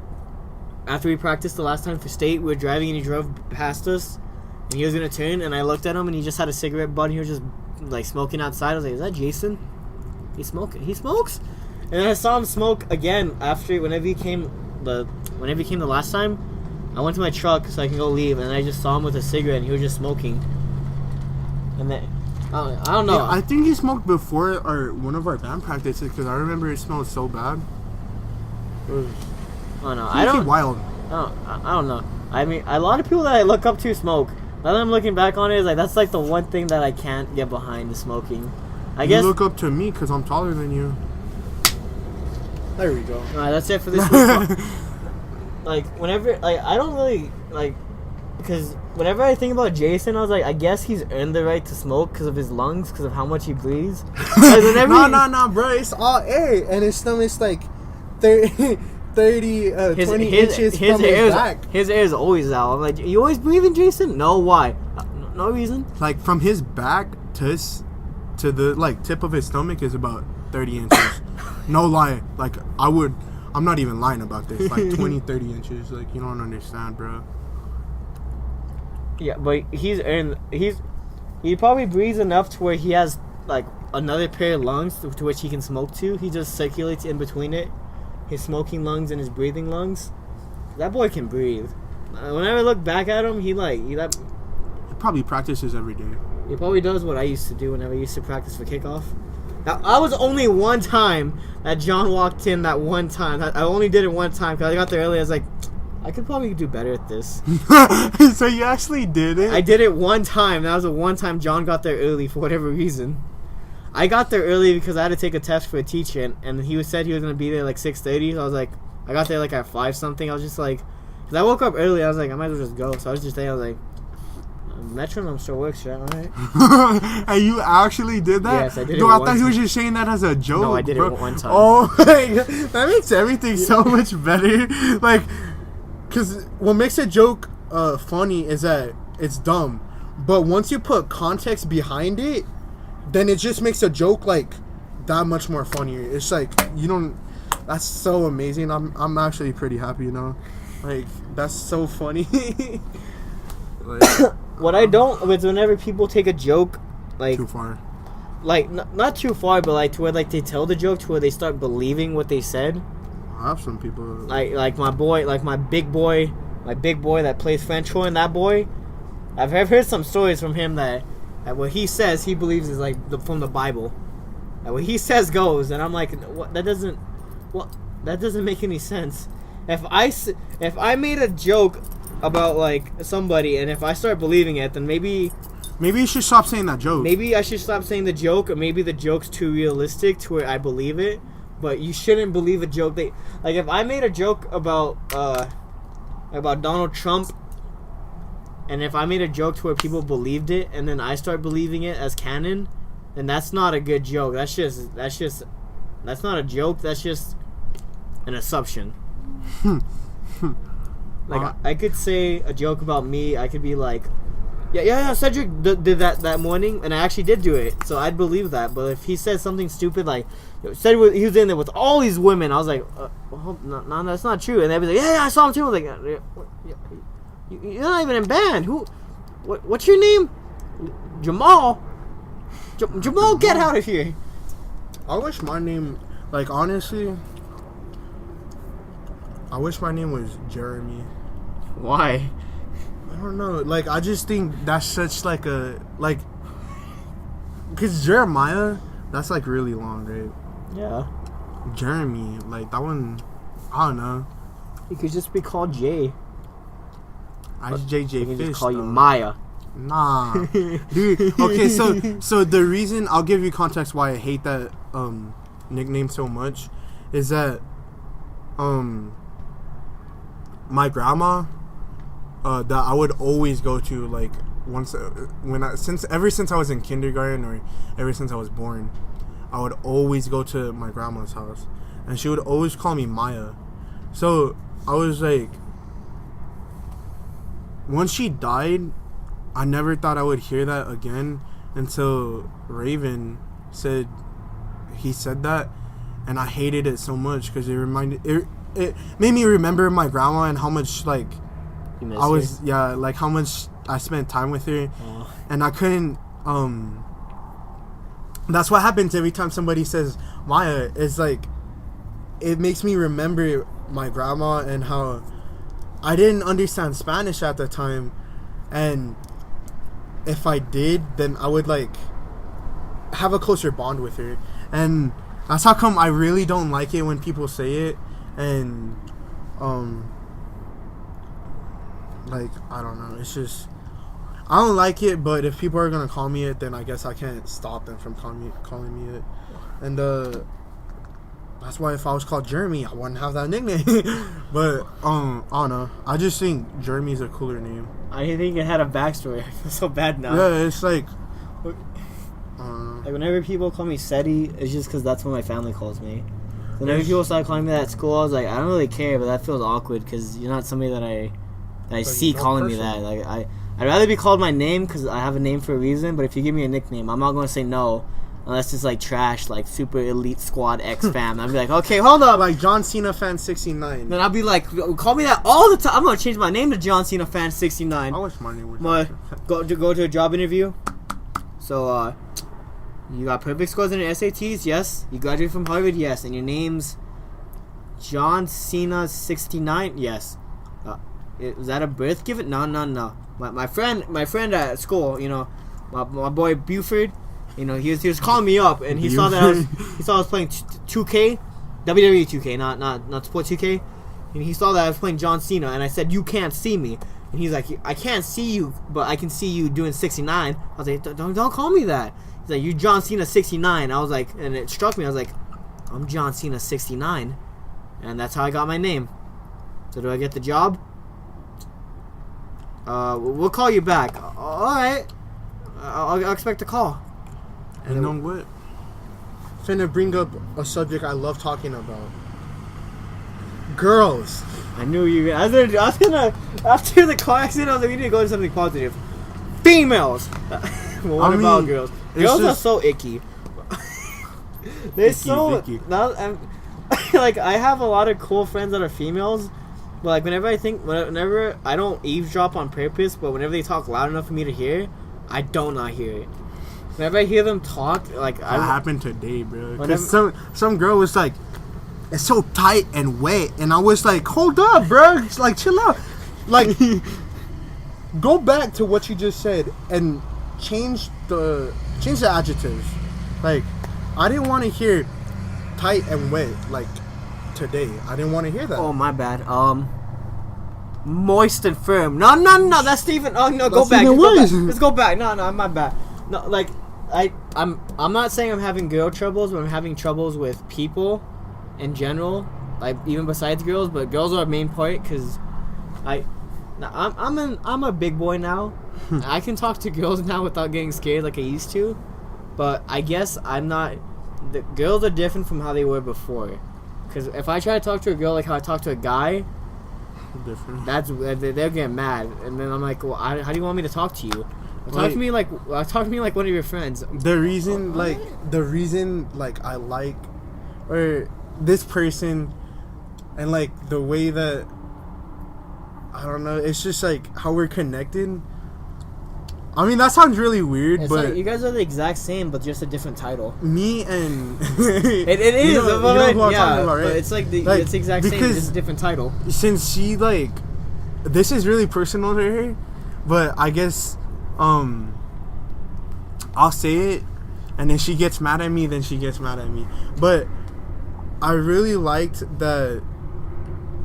after we practiced the last time for state, we were driving and he drove past us, and he was gonna turn, and I looked at him and he just had a cigarette butt. And he was just like smoking outside. I was like, "Is that Jason? He's smoking. He smokes." And then I saw him smoke again after whenever he came the last time. I went to my truck so I can go leave, and I just saw him with a cigarette, and he was just smoking. And then I don't know. Yeah, I think he smoked before one of our band practices because I remember it smelled so bad. I don't know. I don't. Wild. I don't know. I mean, a lot of people that I look up to smoke. Now that I'm looking back on it, it's like that's like the one thing that I can't get behind the smoking. I guess. You look up to me because I'm taller than you. There we go. Alright, that's it for this week. Like whenever, like I don't really like, because whenever I think about Jason, I was like, I guess he's earned the right to smoke because of his lungs, because of how much he breathes. Like, No, bro. It's all air, and his stomach's like 20 inches from his back. His air is always out. I'm like, you always breathing, Jason? No, why? No reason. Like from his back to the like tip of his stomach is about 30 inches. No lie. Like I'm not even lying about this. Like 20, 30 inches. Like you don't understand, bro. Yeah, but he probably breathes enough to where he has like another pair of lungs to which he can smoke to. He just circulates in between it, his smoking lungs and his breathing lungs. That boy can breathe. Whenever I look back at him, he probably practices every day. He probably does what I used to do whenever I used to practice for kickoff. I was only one time that John walked in that one time. I only did it one time because I got there early. I was like, I could probably do better at this. So you actually did it? I did it one time. That was the one time John got there early for whatever reason. I got there early because I had to take a test for a teacher, and he said he was going to be there like 6:30. So I was like, I got there like at 5 something. I was just like, because I woke up early. I was like, I might as well just go. So I was just there. I was like, metronome still works, right? All right. And you actually did that? Yes, I did it. No, I thought one he was time. just saying that as a joke. No, I did bro. it one time. Oh my God. That makes everything so much better. Like, because what makes a joke funny is that it's dumb. But once you put context behind it, then it just makes a joke like that much more funnier. It's like, you don't... That's so amazing. I'm actually pretty happy, you know? Like, that's so funny. Like, what I don't is whenever people take a joke like too far. Like not too far, but like to where like they tell the joke to where they start believing what they said. I have some people like my boy, like my big boy that plays French horn. That boy, I've heard some stories from him that what he says he believes is like from the Bible. And what he says goes, and I'm like, what? That doesn't make any sense. If I made a joke about like somebody, and if I start believing it, then maybe you should stop saying that joke. Maybe I should stop saying the joke, or maybe the joke's too realistic to where I believe it. But you shouldn't believe a joke. Like if I made a joke about Donald Trump, and if I made a joke to where people believed it, and then I start believing it as canon, then that's not a good joke. That's not a joke. That's just an assumption. Like I could say a joke about me. I could be like, yeah. Cedric did that morning, and I actually did do it, so I'd believe that. But if he said something stupid like, Cedric he was in there with all these women, I was like, no, that's not true. And they'd be like, yeah, I saw him too. I was like, you're not even in band. What's your name? Jamal. Jamal, get out of here. I wish my name, like honestly, I wish my name was Jeremy. Why? I don't know. Like, I just think that's such like a like, because Jeremiah, that's like really long, right? Yeah. Jeremy, like that one, I don't know. You could just be called Jay. I just JJ I can Fish. just call you though. Maya. Nah, dude. Okay, so the reason, I'll give you context why I hate that nickname so much is that my grandma that I would always go to, like once ever since I was in kindergarten, or ever since I was born, I would always go to my grandma's house, and she would always call me Maya. So I was like, once she died, I never thought I would hear that again until Raven said that, and I hated it so much because it made me remember my grandma and how much like I was her? Like how much I spent time with her. And I couldn't that's what happens every time somebody says Maya. It's like it makes me remember my grandma and how I didn't understand Spanish at the time, and if I did, then I would like have a closer bond with her. And that's how come I really don't like it when people say it. And like I don't know, it's just I don't like it. But if people are gonna call me it, then I guess I can't stop them from calling me it. And that's why if I was called Jeremy, I wouldn't have that nickname. But I don't know, I just think Jeremy's a cooler name. I think it had a backstory. I feel so bad now. Yeah, it's like like whenever people call me Seti, it's just because that's what my family calls me. Whenever people started calling me that at school, I was like, I don't really care, but that feels awkward because you're not somebody that I see calling me that. Like I'd rather be called my name because I have a name for a reason. But if you give me a nickname, I'm not going to say no unless it's like trash, like Super Elite Squad X fam. I'd be like, okay, hold up, like John Cena fan 69. Then I'll be like, call me that all the time. I'm gonna change my name to John Cena fan 69. I wish my name was. Go to a job interview. So you got perfect scores in your SATs, yes. You graduated from Harvard, yes. And your name's John Cena 69, yes. Is that a birth gift? No. My friend at school, you know, my boy Buford, You know, he was calling me up, and he saw that I was playing 2K, WWE 2K, not Sport 2K, and he saw that I was playing John Cena, and I said, "You can't see me," and he's like, "I can't see you, but I can see you doing 69." I was like, "Don't call me that." He's like, "You John Cena 69." I was like, and it struck me. I was like, "I'm John Cena 69," and that's how I got my name. So do I get the job? We'll call you back. All right. I'll expect a call. And you know what? Finna bring up a subject I love talking about. Girls. I knew you. I was gonna. After the car accident, I was like, we need to go to something positive. Females. Well, what about girls? Girls are so icky. They're so. Now, like, I have a lot of cool friends that are females. But like whenever I don't eavesdrop on purpose, but whenever they talk loud enough for me to hear, I don't not hear it. Whenever I hear them talk, like that happened today, bro. Because some girl was like, "It's so tight and wet," and I was like, "Hold up, bro. It's like, chill out. Like, go back to what you just said and change the adjectives. Like, I didn't want to hear tight and wet like today. I didn't want to hear that. Oh, my bad. Moist and firm. No. That's even. Oh no, go back. Let's go back. No, my bad. No, like I'm not saying I'm having girl troubles, but I'm having troubles with people in general. Like even besides girls, but girls are a main part because I'm a big boy now. I can talk to girls now without getting scared like I used to. But I guess I'm not. The girls are different from how they were before. Because if I try to talk to a girl like how I talk to a guy, different. They're getting mad, and then I'm like, well, how do you want me to talk to you? Talk to me like one of your friends. The reason I like or this person, and like the way that I don't know, it's just like how we're connected. I mean, that sounds really weird, but like you guys are the exact same, but just a different title. Me and it is. You know who I'm talking about, right? But it's like it's the exact same, just a different title. Since she like, this is really personal to her, but I guess I'll say it, and then she gets mad at me. Then she gets mad at me. But I really liked that.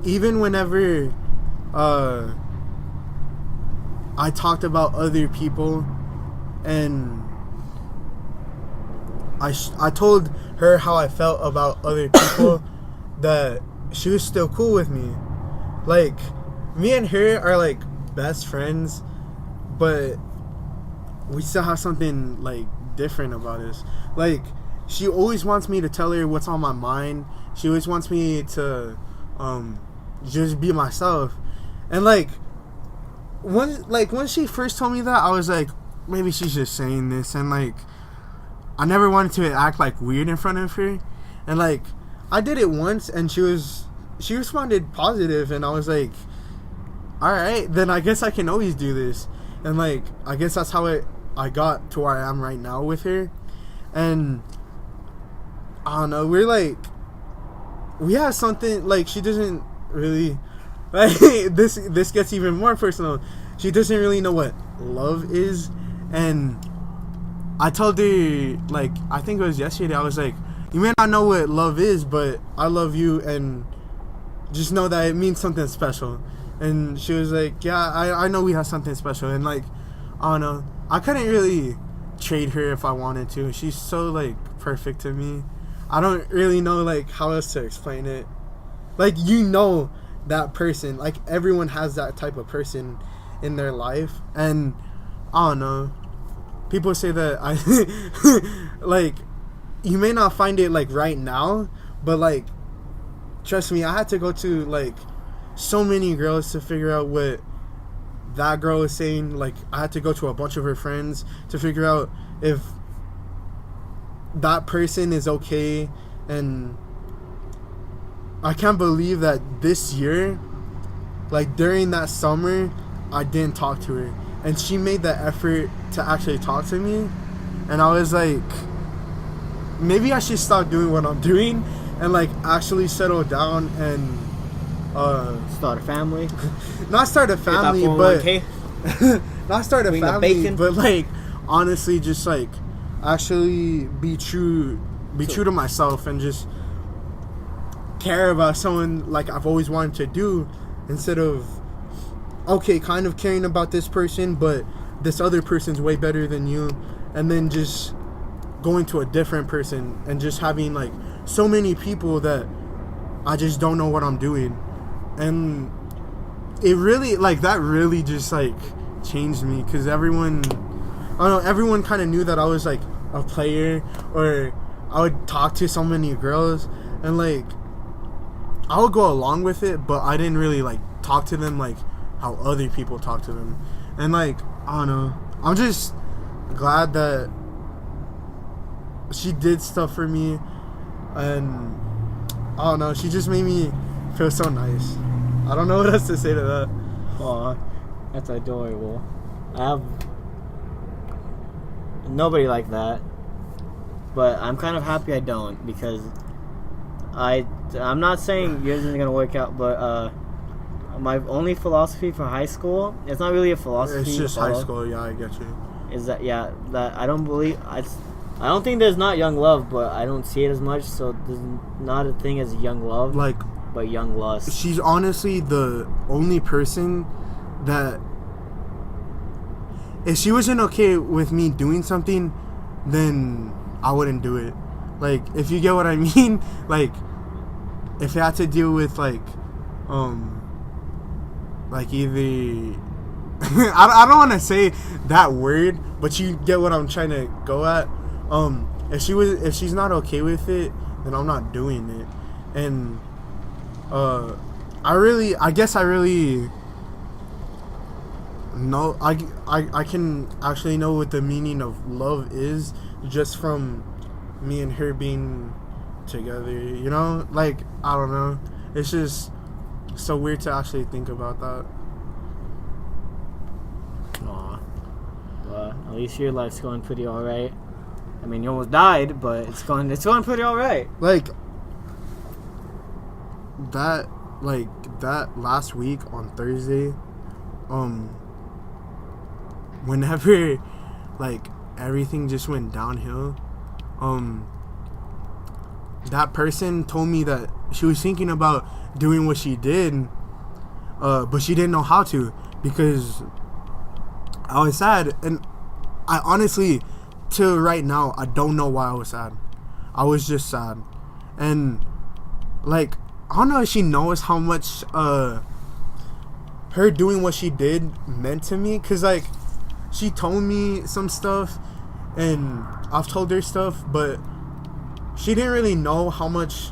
Even whenever I talked about other people, and I told her how I felt about other people, that she was still cool with me. Like, me and her are like best friends, but we still have something like different about us. Like, she always wants me to tell her what's on my mind. She always wants me to just be myself. And like when she first told me that, I was like, maybe she's just saying this, and like I never wanted to act like weird in front of her. And like I did it once, and she responded positive, and I was like, all right, then I guess I can always do this. And like I guess that's how I got to where I am right now with her. And I don't know, we have something, like, she doesn't really, like, this gets even more personal. She doesn't really know what love is. And I told her, like, I think it was yesterday, I was like, you may not know what love is, but I love you, and just know that it means something special. And she was like, yeah, I know we have something special. And like, I don't know, I couldn't really trade her if I wanted to. She's so like perfect to me. I don't really know like how else to explain it. Like, you know, that person, like everyone has that type of person in their life. And I don't know, people say that I like, you may not find it like right now, but like, trust me, I had to go to like so many girls to figure out what that girl was saying. Like, I had to go to a bunch of her friends to figure out if that person is okay. And I can't believe that this year, like during that summer, I didn't talk to her, and she made the effort to actually talk to me. And I was like, maybe I should stop doing what I'm doing and like actually settle down and start a family. Not start a family, but not start a family, but like honestly just like actually be true to myself and just care about someone like I've always wanted to do, instead of kind of caring about this person, but this other person's way better than you, and then just going to a different person and just having like so many people that I just don't know what I'm doing. And it really that really just like changed me, because everyone kind of knew that I was like a player, or I would talk to so many girls, and like I would go along with it, but I didn't really like talk to them like how other people talk to them. And like, I don't know, I'm just glad that she did stuff for me, and I don't know, she just made me feel so nice. I don't know what else to say to that. Aw, that's adorable. I have nobody like that, but I'm kind of happy I don't, because I'm not saying yours isn't gonna work out, but my only philosophy for high school, it's not really a philosophy. It's just high school, yeah, I get you. Is that that I don't believe I don't think there's not young love, but I don't see it as much. So there's not a thing as young love, but young lust. She's honestly the only person that, if she wasn't okay with me doing something, then I wouldn't do it. Like, if you get what I mean, like if it had to deal with like either I don't want to say that word, but you get what I'm trying to go at. If she's not okay with it, then I'm not doing it. And I guess I really know, I can actually know what the meaning of love is just from me and her being together, you know? Like, I don't know, it's just so weird to actually think about that. Aw. Well, at least your life's going pretty alright. I mean, you almost died, but it's going pretty alright. Like that last week on Thursday, whenever like everything just went downhill, that person told me that she was thinking about doing what she did, but she didn't know how to, because I was sad. And I honestly, till right now, I don't know why I was sad. I was just sad. And like, I don't know if she knows how much her doing what she did meant to me, because like she told me some stuff and I've told her stuff, but she didn't really know how much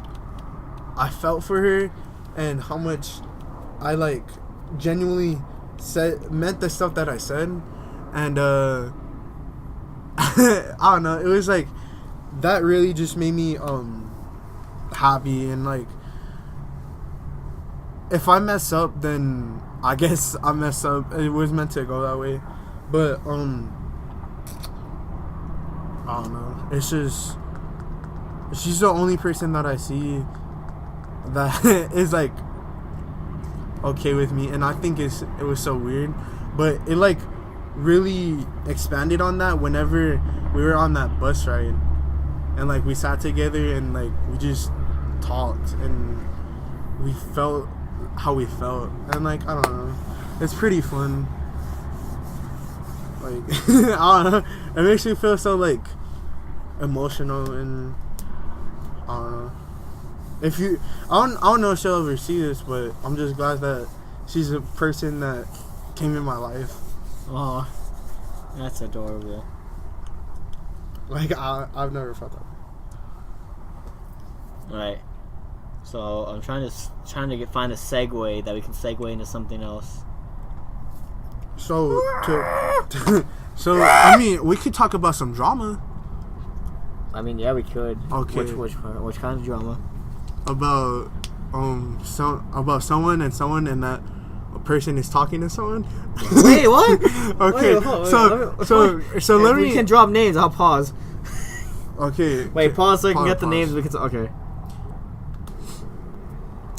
I felt for her and how much I like genuinely meant the stuff that I said. And I don't know, it was like that really just made me happy. And like, if I mess up, then I guess I mess up. It was meant to go that way. But I don't know, it's just, she's the only person that I see that is like okay with me. And I think it was so weird, but it like really expanded on that whenever we were on that bus ride, and like we sat together and like we just talked and we felt how we felt. And like, I don't know, it's pretty fun. Like I don't know, it makes me feel so like emotional. And I don't know, I don't know if she'll ever see this, but I'm just glad that she's a person that came in my life. Oh, that's adorable. Like, I've never felt that. Alright, so I'm trying to find a segue that we can segue into something else. So so I mean, we could talk about some drama. I mean, yeah, we could. Okay. Which kind of drama? About about someone and that a person is talking to someone. Wait, what? Okay. So let me. We can drop names. I'll pause. Okay. Wait, pause so I can get the pause. names. We can. Okay.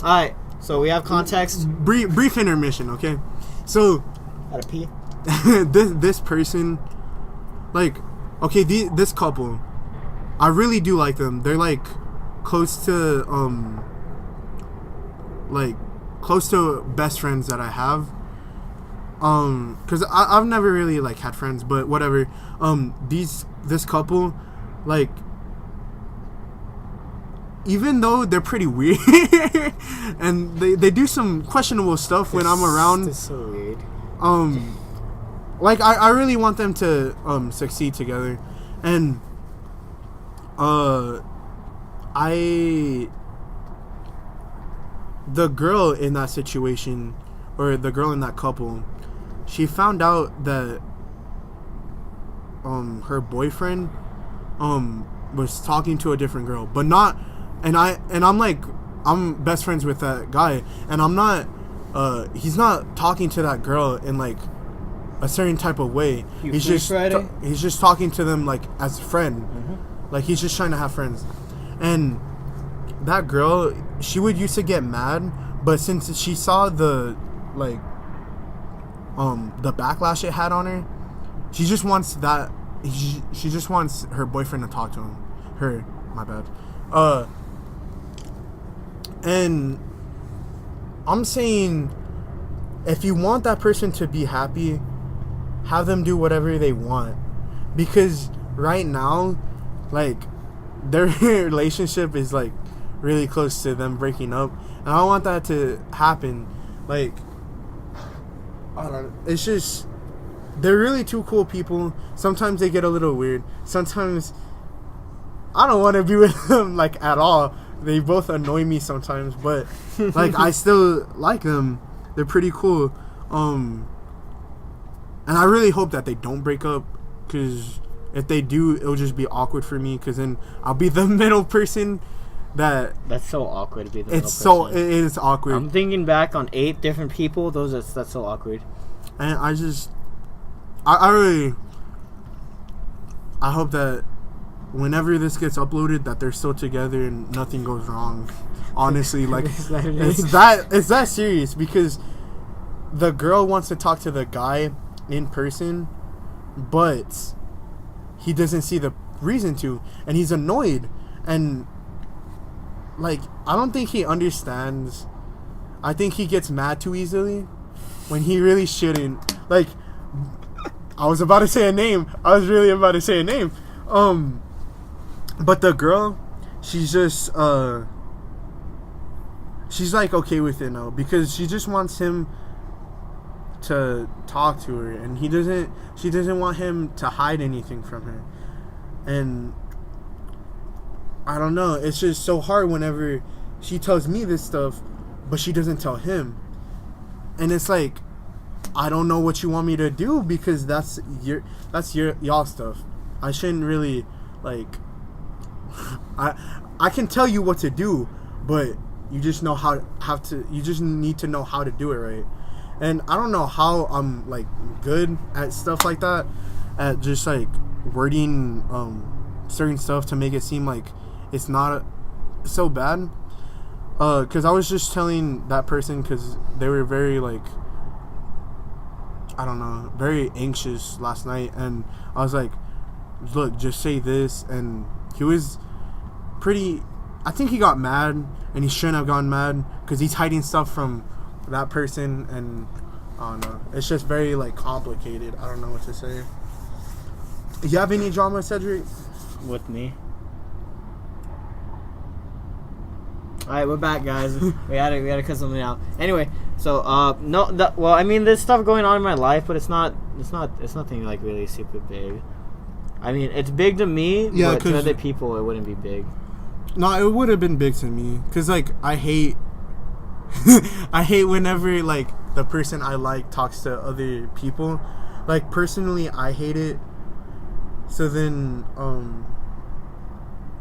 All right. So we have context. Brief intermission. Okay. So. Gotta pee. this person, like, Okay, this couple, I really do like them. They're like close to best friends that I have. Cause I've never really like had friends, but whatever. This couple, like, even though they're pretty weird and they do some questionable stuff when I'm around. It's so weird. Like I really want them to succeed together, and the girl in that situation, or the girl in that couple, she found out that her boyfriend was talking to a different girl, but not, and I'm like, I'm best friends with that guy, and I'm not he's not talking to that girl in like a certain type of way. He's just talking to them like as a friend. Mm-hmm. Like he's just trying to have friends. And that girl, she would used to get mad, but since she saw the like the backlash it had on her, she just wants that she just wants her boyfriend to talk to him. My bad. And I'm saying, if you want that person to be happy, have them do whatever they want. Because right now, like, their relationship is like really close to them breaking up, and I don't want that to happen. Like, I don't know. It's just, they're really two cool people. Sometimes they get a little weird. Sometimes I don't want to be with them like at all. They both annoy me sometimes, but like I still like them. They're pretty cool. And I really hope that they don't break up, because if they do, it'll just be awkward for me, because then I'll be the middle person. That's so awkward to be the middle person. It is awkward. I'm thinking back on 8 different people. That's so awkward. And I hope that whenever this gets uploaded, that they're still together and nothing goes wrong. Honestly, like it's that serious, because the girl wants to talk to the guy in person, but he doesn't see the reason to, and he's annoyed, and like I don't think he understands. I think he gets mad too easily when he really shouldn't. Like, I was about to say a name. But the girl, she's just she's like okay with it now, because she just wants him to talk to her, and she doesn't want him to hide anything from her. And I don't know, it's just so hard whenever she tells me this stuff but she doesn't tell him, and it's like, I don't know what you want me to do, because that's y'all stuff. I shouldn't really, like, I can tell you what to do, but you just you just need to know how to do it right. And I don't know how I'm like good at stuff like that, at just like wording certain stuff to make it seem like it's not so bad. Because I was just telling that person, because they were very like, I don't know, very anxious last night, and I was like, look, just say this, and he was pretty, I think he got mad, and he shouldn't have gotten mad, because he's hiding stuff from that person, and I don't know, it's just very like complicated. I don't know what to say. You have any drama, Cedric? With me? Alright, we're back, guys. we had to cut something out. Anyway, so well, I mean, there's stuff going on in my life, but it's nothing like really super big. I mean, it's big to me, yeah, but to other people it wouldn't be big. No, it would have been big to me, because like I hate whenever like the person I like talks to other people. Like, personally, I hate it. So then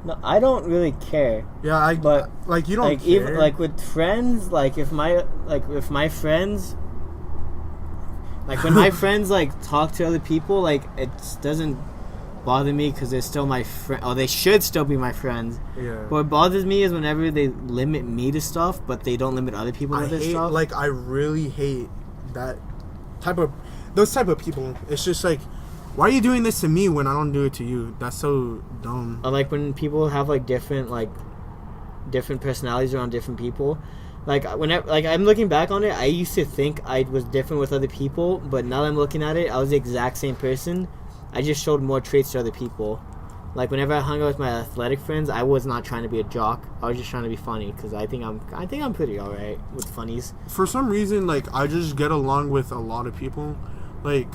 no, I don't really care. Yeah, but like, you don't like, care. even like with friends, like if my friends, like when my friends like talk to other people, like it doesn't bother me, because they're still my friend, or they should still be my friends. Yeah. What bothers me is whenever they limit me to stuff, but they don't limit other people to their stuff. Like, I really hate those type of people. It's just like, why are you doing this to me when I don't do it to you? That's so dumb. Like when people have like different personalities around different people. Like whenever, like I'm looking back on it, I used to think I was different with other people, but now that I'm looking at it, I was the exact same person. I just showed more traits to other people. Like whenever I hung out with my athletic friends, I was not trying to be a jock. I was just trying to be funny because I think I'm pretty alright with funnies. For some reason, like I just get along with a lot of people. Like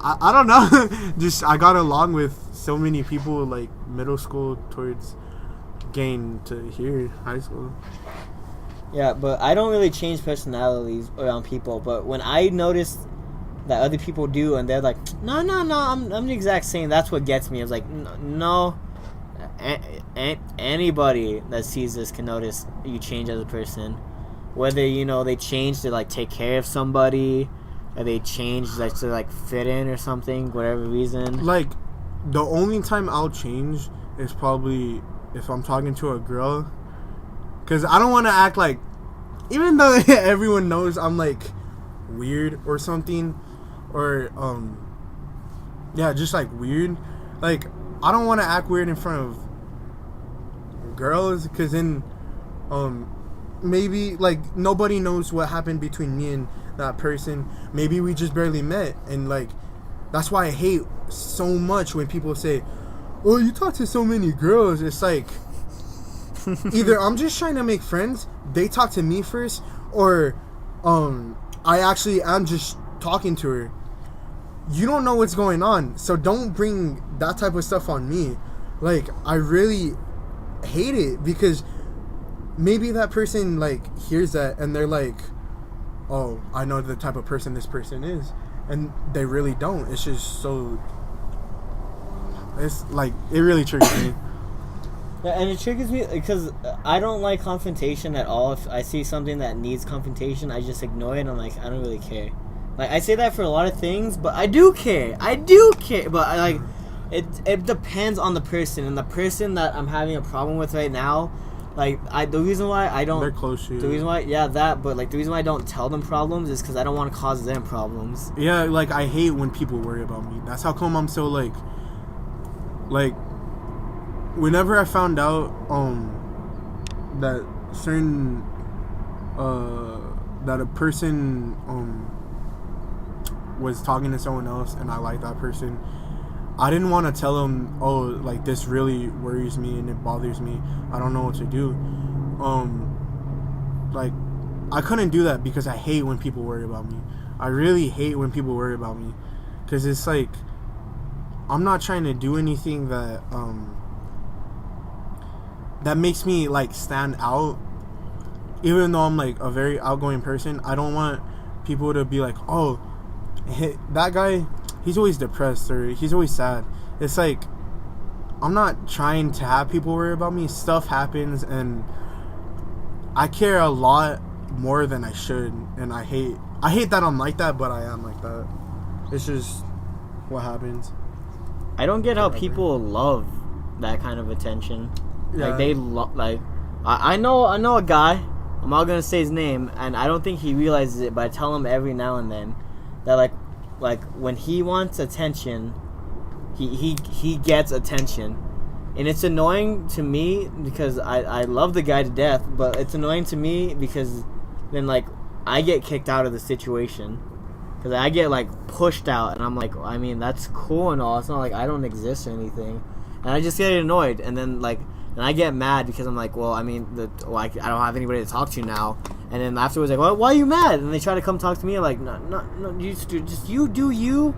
I don't know, just I got along with so many people. Like middle school towards getting to here, high school. Yeah, but I don't really change personalities around people. But when I notice that other people do, and they're like, no, I'm the exact same. That's what gets me. I was like, no, anybody that sees this can notice you change as a person. Whether they change to like take care of somebody, or they change like to like fit in or something, whatever reason. Like, the only time I'll change is probably if I'm talking to a girl. Because I don't want to act like, even though everyone knows I'm like weird or something, or just like weird. Like, I don't want to act weird in front of girls, because then maybe like nobody knows what happened between me and that person. Maybe we just barely met, and like that's why I hate so much when people say, "Oh, you talk to so many girls." It's like, either I'm just trying to make friends, they talk to me first, or I actually am just talking to her. You don't know what's going on, so don't bring that type of stuff on me. Like, I really hate it, because maybe that person like hears that and they're like, oh, I know the type of person this person is, and they really don't. It's just so, it's like, it really triggers me. Yeah, and it triggers me because I don't like confrontation at all. If I see something that needs confrontation, I just ignore it. I'm like, I don't really care. Like, I say that for a lot of things, but I do care. But it depends on the person, and the person that I'm having a problem with right now. Like, the reason why I don't... They're close to you. The reason why... Yeah, but, like, the reason why I don't tell them problems is because I don't want to cause them problems. Yeah, like, I hate when people worry about me. That's how come I'm so, like... Whenever I found out, that certain... that a person, was talking to someone else, and I like that person... I didn't want to tell them, oh, like, this really worries me and it bothers me. I don't know what to do. Like, I couldn't do that because I hate when people worry about me. I really hate when people worry about me. Because it's like, I'm not trying to do anything that, that makes me, like, stand out. Even though I'm, like, a very outgoing person, I don't want people to be like, oh, that guy... he's always depressed, or he's always sad. It's like, I'm not trying to have people worry about me. Stuff happens, and I care a lot more than I should, and I hate that I'm like that, but I am like that. It's just what happens. I don't get how people love that kind of attention. Yeah. Like, they I know a guy, I'm not gonna say his name, and I don't think he realizes it, but I tell him every now and then that like when he wants attention, he gets attention, and it's annoying to me because I love the guy to death, but it's annoying to me because then like I get kicked out of the situation because I get like pushed out, and I'm like, I mean, that's cool and all, it's not like I don't exist or anything, and I just get annoyed, and then like and I get mad because I'm like, well, I mean, I don't have anybody to talk to now. And then afterwards, like, well, why are you mad? And they try to come talk to me. I'm like, no, you do you.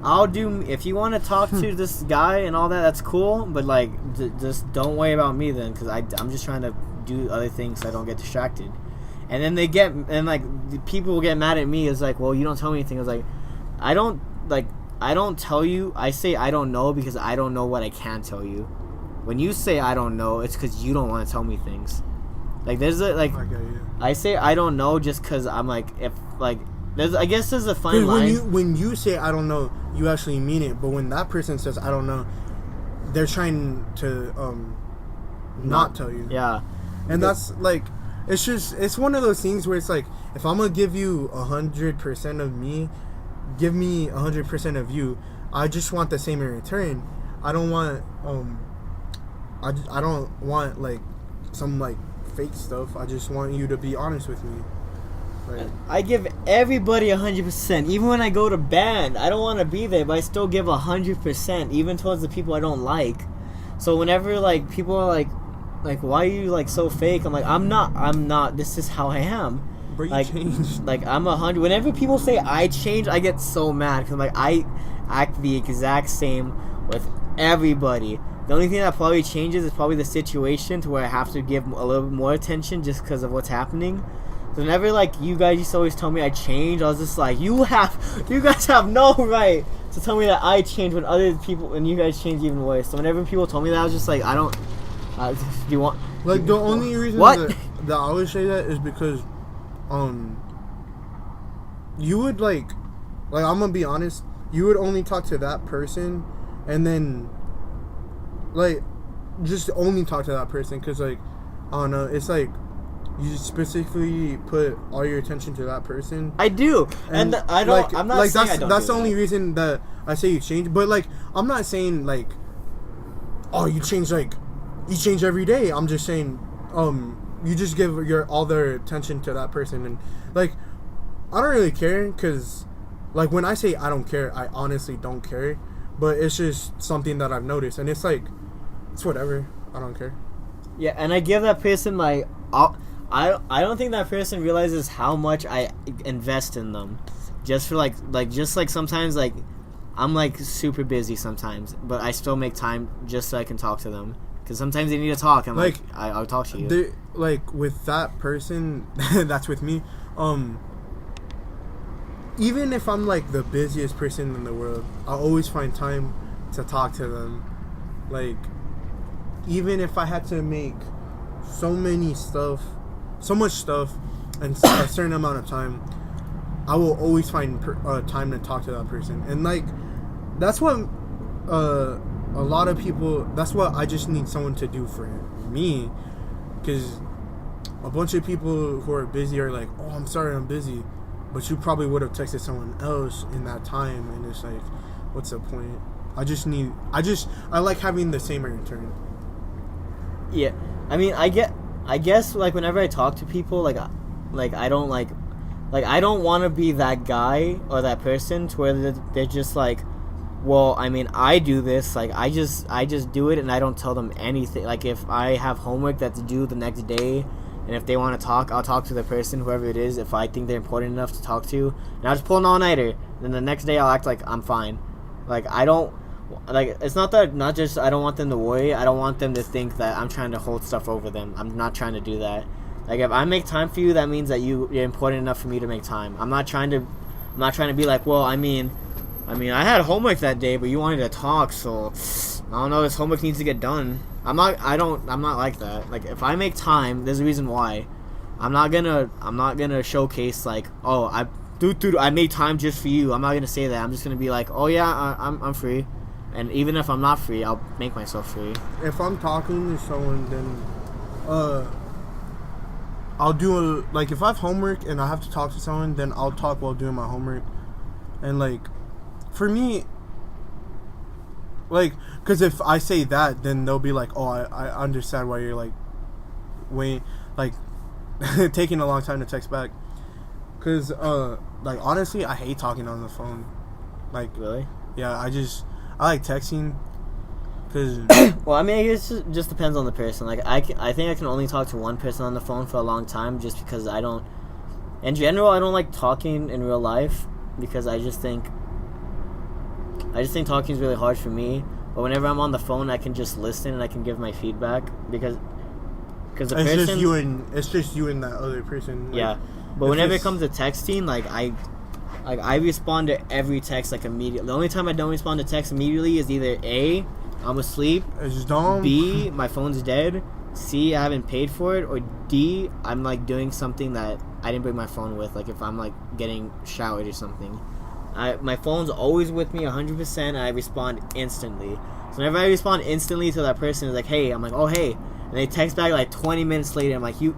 I'll do. If you want to talk to this guy and all that, that's cool. But like, just don't worry about me then, because I'm just trying to do other things so I don't get distracted. And then people will get mad at me. It's like, well, you don't tell me anything. I was like, I don't tell you. I say I don't know because I don't know what I can tell you. When you say I don't know, it's because you don't want to tell me things. Like, there's a, like, I say I don't know just because I'm like, if, like, I guess there's a fine line. When you say I don't know, you actually mean it. But when that person says I don't know, they're trying to not tell you. Yeah. And that's, like, it's one of those things where it's like, if I'm going to give you 100% of me, give me 100% of you. I just want the same in return. I don't want I don't want like some like fake stuff. I just want you to be honest with me. Like, I give everybody 100%. Even when I go to band, I don't want to be there, but I still give 100%, even towards the people I don't like. So whenever like people are like, why are you like so fake? I'm like, I'm not. This is how I am. but you Like, changed. like I'm 100. Whenever people say I changed, I get so mad because like I act the exact same with everybody. The only thing that probably changes is probably the situation to where I have to give a little bit more attention just because of what's happening. So whenever like you guys used to always tell me I changed, I was just like, you guys have no right to tell me that I changed when other people and you guys change even worse. So whenever people told me that, I was just like, I don't. Do you want? Like the only reason What? that I always say that is because, you would like I'm gonna be honest, you would only talk to that person, and then, like, just only talk to that person, cause like, I don't know, it's like you specifically put all your attention to that person. I do, and I don't. Like, I'm not like saying that's I don't that's do the only that. reason that I say you change. But like, I'm not saying like, oh, you change every day. I'm just saying, you just give all their attention to that person, and like, I don't really care, cause like when I say I don't care, I honestly don't care. But it's just something that I've noticed, and it's like, it's whatever. I don't care. Yeah, and I give that person like, I don't think that person realizes how much I invest in them, just for like sometimes like, I'm like super busy sometimes, but I still make time just so I can talk to them. Because sometimes they need to talk, and like I'll talk to you. Like with that person, that's with me. Even if I'm like the busiest person in the world, I'll always find time to talk to them. Like, even if I had to make so much stuff, in a certain amount of time, I will always find time to talk to that person. And like, that's what a lot of people. That's what I just need someone to do for me, because a bunch of people who are busy are like, oh, I'm sorry, I'm busy. But you probably would have texted someone else in that time, and it's like, what's the point? I like having the same in return. Yeah, I mean, I guess like whenever I talk to people, like I don't I don't want to be that guy or that person to where they're just like, well, I mean, I do this, like I just do it, and I don't tell them anything. Like if I have homework that's due the next day, and if they want to talk, I'll talk to the person, whoever it is, if I think they're important enough to talk to. And I'll just pull an all-nighter. Then the next day I'll act like I'm fine. Like, I don't... Like, it's not just I don't want them to worry. I don't want them to think that I'm trying to hold stuff over them. I'm not trying to do that. Like, if I make time for you, that means that you're important enough for me to make time. I'm not trying to be like, well, I mean, I had homework that day, but you wanted to talk, so... I don't know, this homework needs to get done. I'm not like that. Like, if I make time, there's a reason why. I'm not gonna showcase like, oh, I made time just for you. I'm not gonna say that. I'm just gonna be like, oh yeah, I'm free. And even if I'm not free, I'll make myself free. If I'm talking to someone, then I'll do like, if I have homework and I have to talk to someone, then I'll talk while doing my homework. And like, for me, like, because if I say that, then they'll be like, oh, I understand why you're like, wait, like, taking a long time to text back. Because, like, honestly, I hate talking on the phone. Like, Really? yeah, I like texting. Because, Well, I mean, I guess it just depends on the person. Like, I think I can only talk to one person on the phone for a long time, just because in general, I don't like talking in real life, because I just think talking is really hard for me. But whenever I'm on the phone, I can just listen and I can give my feedback, because the it's person, just you and that other person. Like, yeah. But whenever it comes to texting, like I respond to every text like immediately. The only time I don't respond to text immediately is either A, I'm asleep, it's dumb. B, my phone's dead, C, I haven't paid for it, or D, I'm like doing something that I didn't bring my phone with, like if I'm like getting showered or something. My phone's always with me 100%, and I respond instantly. So whenever I respond instantly to that person, it's like, hey, I'm like, oh, hey. And they text back like 20 minutes later. I'm like, you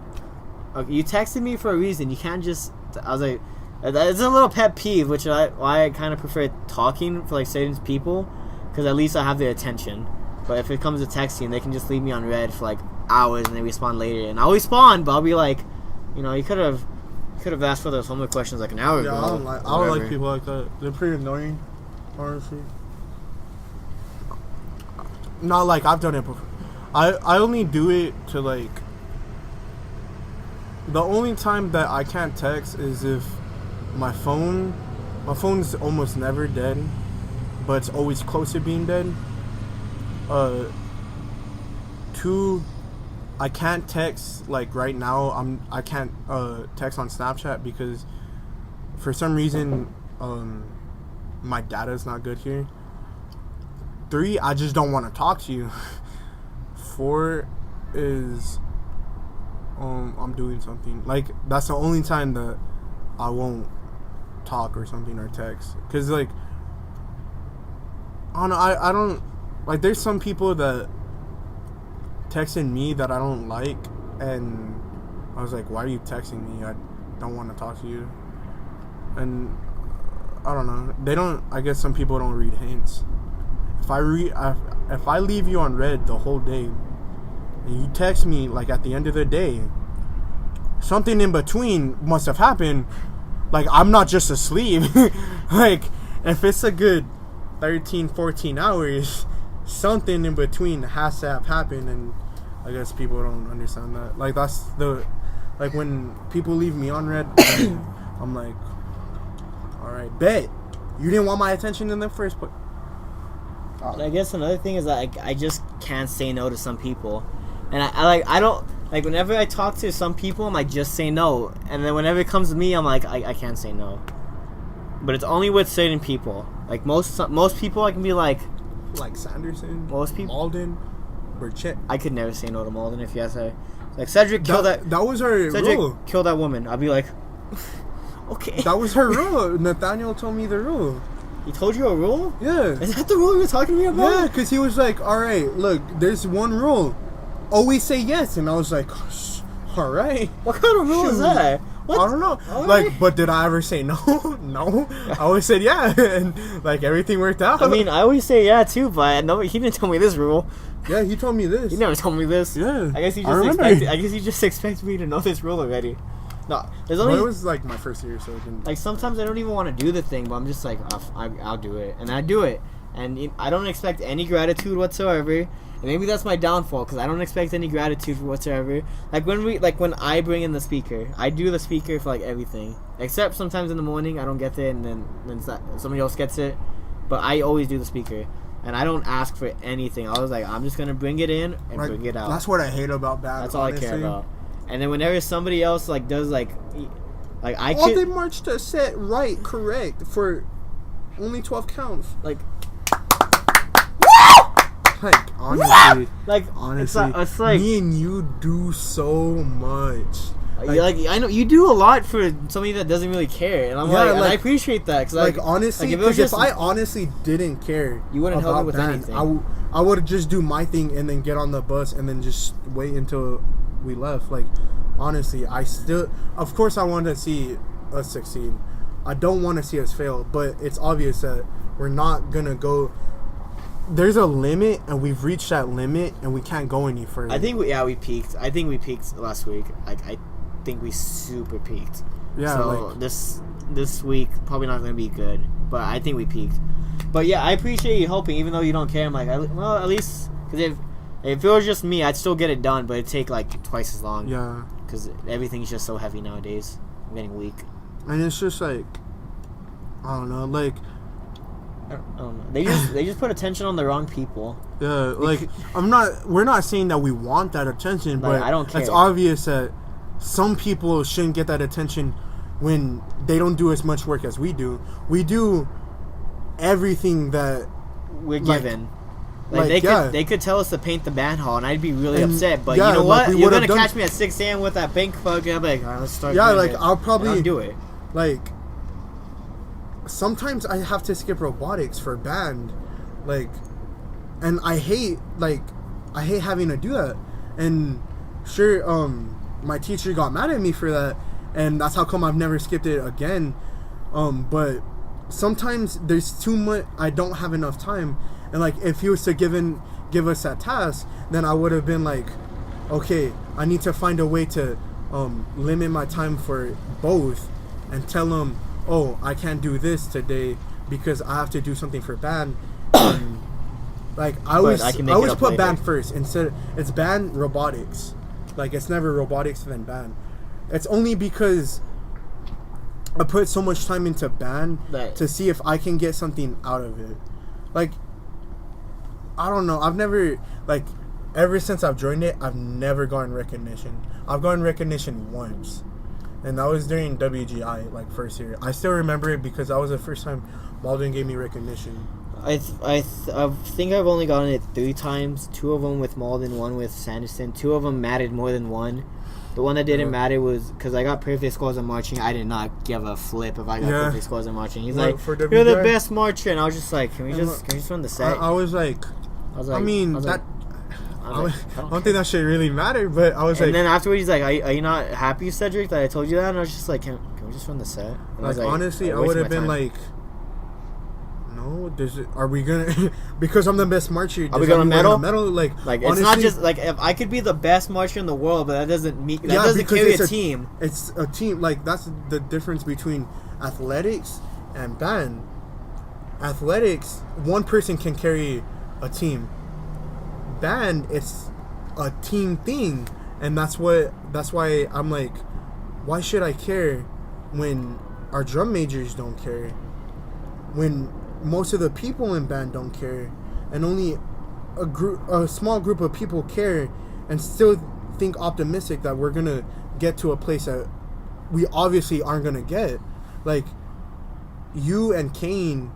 texted me for a reason. You can't just... I was like, It's a little pet peeve, why I kind of prefer talking for like certain people, because at least I have their attention. But if it comes to texting, they can just leave me on red for like hours and they respond later. And I'll respond, but I'll be like, you could have asked for those homework questions like an hour ago. Yeah, I don't like people like that. They're pretty annoying, honestly. Not like I've done it before. I only do it to like. The only time that I can't text is if my phone's almost never dead, but it's always close to being dead. 2, I can't text like right now. I can't text on Snapchat because for some reason my data's not good here. 3, I just don't want to talk to you. 4 is I'm doing something. Like that's the only time that I won't talk or something or text. Cause like I don't like. There's some people that texted me that I don't like, and I was like, "Why are you texting me? I don't want to talk to you." And I don't know. They don't. I guess some people don't read hints. If I leave you on red the whole day, and you text me like at the end of the day, something in between must have happened. Like I'm not just asleep. Like if it's a good 13, 14 hours, something in between has to have happened, and I guess people don't understand that. Like that's like when people leave me on red, I'm like, all right, bet you didn't want my attention in the first place. I guess another thing is that I just can't say no to some people, and I don't like whenever I talk to some people, I'm like just say no, and then whenever it comes to me, I'm like I can't say no. But it's only with certain people. Like most people, I can be like Sanderson, most people, Malden, Burchett. I could never say no to Malden if you ask her. Like Cedric, kill that. That was her Cedric, rule. Kill that woman. I'd be like, okay. That was her rule. Nathaniel told me the rule. He told you a rule? Yeah. Is that the rule you were talking to me about? Yeah, because he was like, all right, look, there's one rule. Always say yes. And I was like, all right. What kind of rule is that? What? I don't know. All like, right. But did I ever say no? No. I always said yeah. And like everything worked out. I mean, I always say yeah too, but he didn't tell me this rule. Yeah, he told me this. He never told me this. Yeah. I guess he just expects me to know this rule already. No, there's only. Well, it was like my first year, so it didn't. Like sometimes I don't even want to do the thing, but I'm just like, I'll do it, and I do it, and I don't expect any gratitude whatsoever. And maybe that's my downfall, because I don't expect any gratitude whatsoever. Like when I bring in the speaker, I do the speaker for like everything, except sometimes in the morning I don't get it, and then somebody else gets it. But I always do the speaker, and I don't ask for anything. I was like, I'm just gonna bring it in and like, bring it out. That's what I hate about band. That's all honestly. I care about. And then whenever somebody else like does like I all could, they marched to set right correct for only 12 counts. like honestly, it's like me and you do so much. Like I know you do a lot for somebody that doesn't really care, and I'm and I appreciate that because like honestly, if I honestly didn't care, you wouldn't help me with anything. I would just do my thing and then get on the bus and then just wait until we left. Like honestly, of course I want to see us succeed. I don't want to see us fail, but it's obvious that we're not gonna go. There's a limit, and we've reached that limit, and we can't go any further. I think we peaked. I think we peaked last week. Like I think we super peaked. Yeah. So like, this week probably not gonna be good, but I think we peaked. But yeah, I appreciate you helping, even though you don't care. I'm like, well, at least because if it was just me, I'd still get it done, but it'd take like twice as long. Yeah. Because everything's just so heavy nowadays. I'm getting weak. And it's just like, I don't know, like. I don't know. They just put attention on the wrong people. Yeah, like we're not saying that we want that attention, like, but I don't care. It's obvious that some people shouldn't get that attention when they don't do as much work as we do. We do everything that we're given. They could tell us to paint the band hall, and I'd be really upset. But you know what? You're gonna catch me at 6 a.m. with that bank fuck, and I'm like, all right, let's start. Yeah, like I'll probably do it. Like sometimes I have to skip robotics for band, like, and I hate having to do that. And sure, my teacher got mad at me for that, and that's how come I've never skipped it again. But sometimes there's too much. I don't have enough time, and like if he was to give us that task, then I would have been like, okay, I need to find a way to limit my time for both, and tell him, oh, I can't do this today because I have to do something for band. Like I always put band first instead. It's band robotics. Like it's never robotics then band. It's only because I put so much time into band to see if I can get something out of it. Like I don't know. I've never like ever since I've joined it, I've never gotten recognition. I've gotten recognition once, and that was during WGI, like first year. I still remember it because that was the first time Baldwin gave me recognition. I think I've only gotten it 3 times. 2 of them with Malden, 1 with Sanderson. 2 of them mattered more than 1. The one that didn't matter was because I got perfect scores in marching. I did not give a flip if I got perfect scores in marching. He's like, "You're the best marcher," and I was just like, "Can we just run the set?" I was like, I don't think that should really matter, but I was like... And then afterwards, he's like, are you not happy, Cedric, that I told you that? And I was just like, can we just run the set? And like, honestly, I would have been like, no, are we gonna... because I'm the best marcher. Are we gonna medal? Like honestly, it's not just... Like, if I could be the best marcher in the world, but that doesn't carry a team. It's a team. Like, that's the difference between athletics and band. Athletics, one person can carry a team. Band, it's a team thing, and that's why I'm like, why should I care when our drum majors don't care, when most of the people in band don't care, and only a small group of people care and still think optimistic that we're gonna get to a place that we obviously aren't gonna get. Like you and Kane,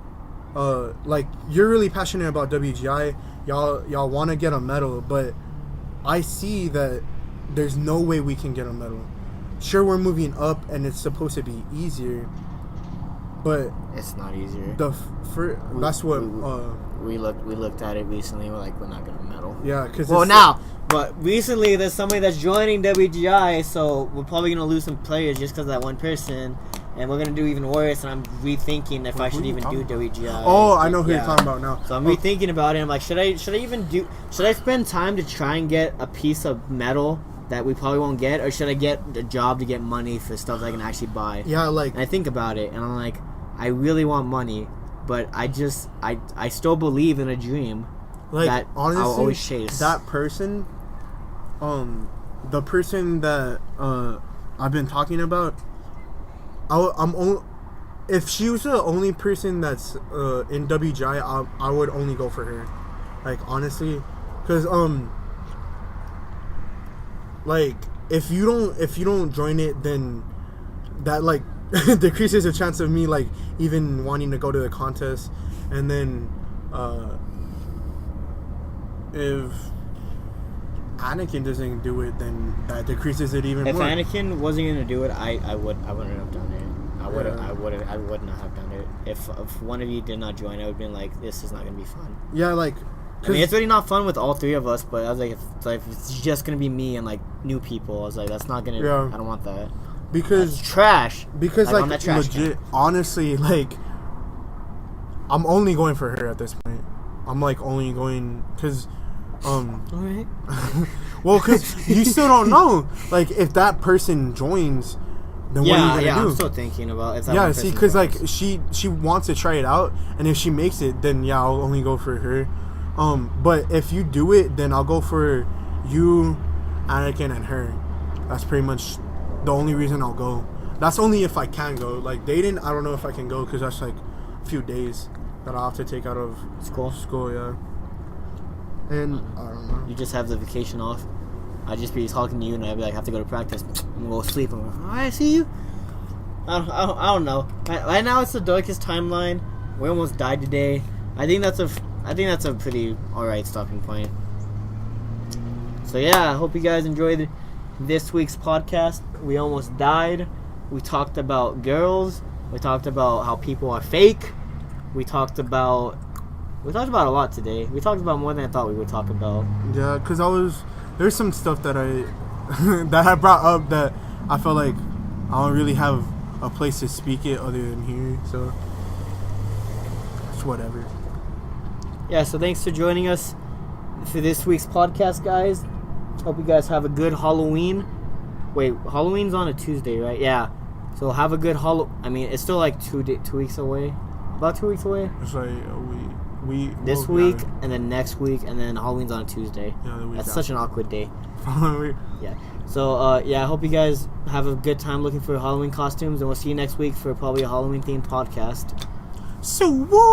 like you're really passionate about WGI. Y'all want to get a medal, but I see that there's no way we can get a medal. Sure, we're moving up, and it's supposed to be easier, but it's not easier. That's what we looked at it recently. We're like, we're not gonna medal. Yeah, because but recently there's somebody that's joining WGI, so we're probably gonna lose some players just because of that one person. And we're going to do even worse, and I'm rethinking if I should even do WGI. Oh, I know who you're talking about now. So I'm rethinking about it. I'm like, should I spend time to try and get a piece of metal that we probably won't get, or should I get a job to get money for stuff that I can actually buy? Yeah, like... And I think about it, and I'm like, I really want money, but I still believe in a dream that honestly, I'll always chase. That person, the person that I've been talking about, if she was the only person that's in WGI, I would only go for her. Like honestly, because like if you don't join it, then that like decreases the chance of me like even wanting to go to the contest, and then if Anakin doesn't do it, then that decreases it even more. If Anakin wasn't gonna do it, I wouldn't have done it. I would not have done it. If one of you did not join, I would have been like, this is not gonna be fun. Yeah, like I mean, it's really not fun with all 3 of us, but I was like, if it's just gonna be me and like new people, I was like, that's not gonna. Yeah. I don't want that. Because that's trash. Because like legit, honestly, like I'm only going for her at this point. I'm like only going because. Alright. Well, because you still don't know, like, if that person joins, then what are you gonna do? I'm still thinking about if that yeah, see, because like she wants to try it out, and if she makes it, then yeah, I'll only go for her. But if you do it, then I'll go for you, Anakin, and her. That's pretty much the only reason I'll go. That's only if I can go. Like Dayton, I don't know if I can go because that's like a few days that I'll have to take out of school, yeah. And I don't know. You just have the vacation off. I'd just be talking to you, and I'd be like, I have to go to practice. I'm gonna go sleep. I'm like, I see you. I don't know. Right now, it's the darkest timeline. We almost died today. I think that's a pretty alright stopping point. So yeah, I hope you guys enjoyed this week's podcast. We almost died. We talked about girls. We talked about how people are fake. We talked about a lot today. We talked about more than I thought we would talk about. Yeah, because there's some stuff that I brought up that I felt like I don't really have a place to speak it other than here, so it's whatever. Yeah, so thanks for joining us for this week's podcast, guys. Hope you guys have a good Halloween. Wait, Halloween's on a Tuesday, right? Yeah. So have a good I mean, it's still like 2 weeks away. About 2 weeks away. It's like we this week and then next week and then Halloween's on a Tuesday. Yeah, the week That's after. such an awkward day. Yeah. So I hope you guys have a good time looking for Halloween costumes, and we'll see you next week for probably a Halloween themed podcast. So woo!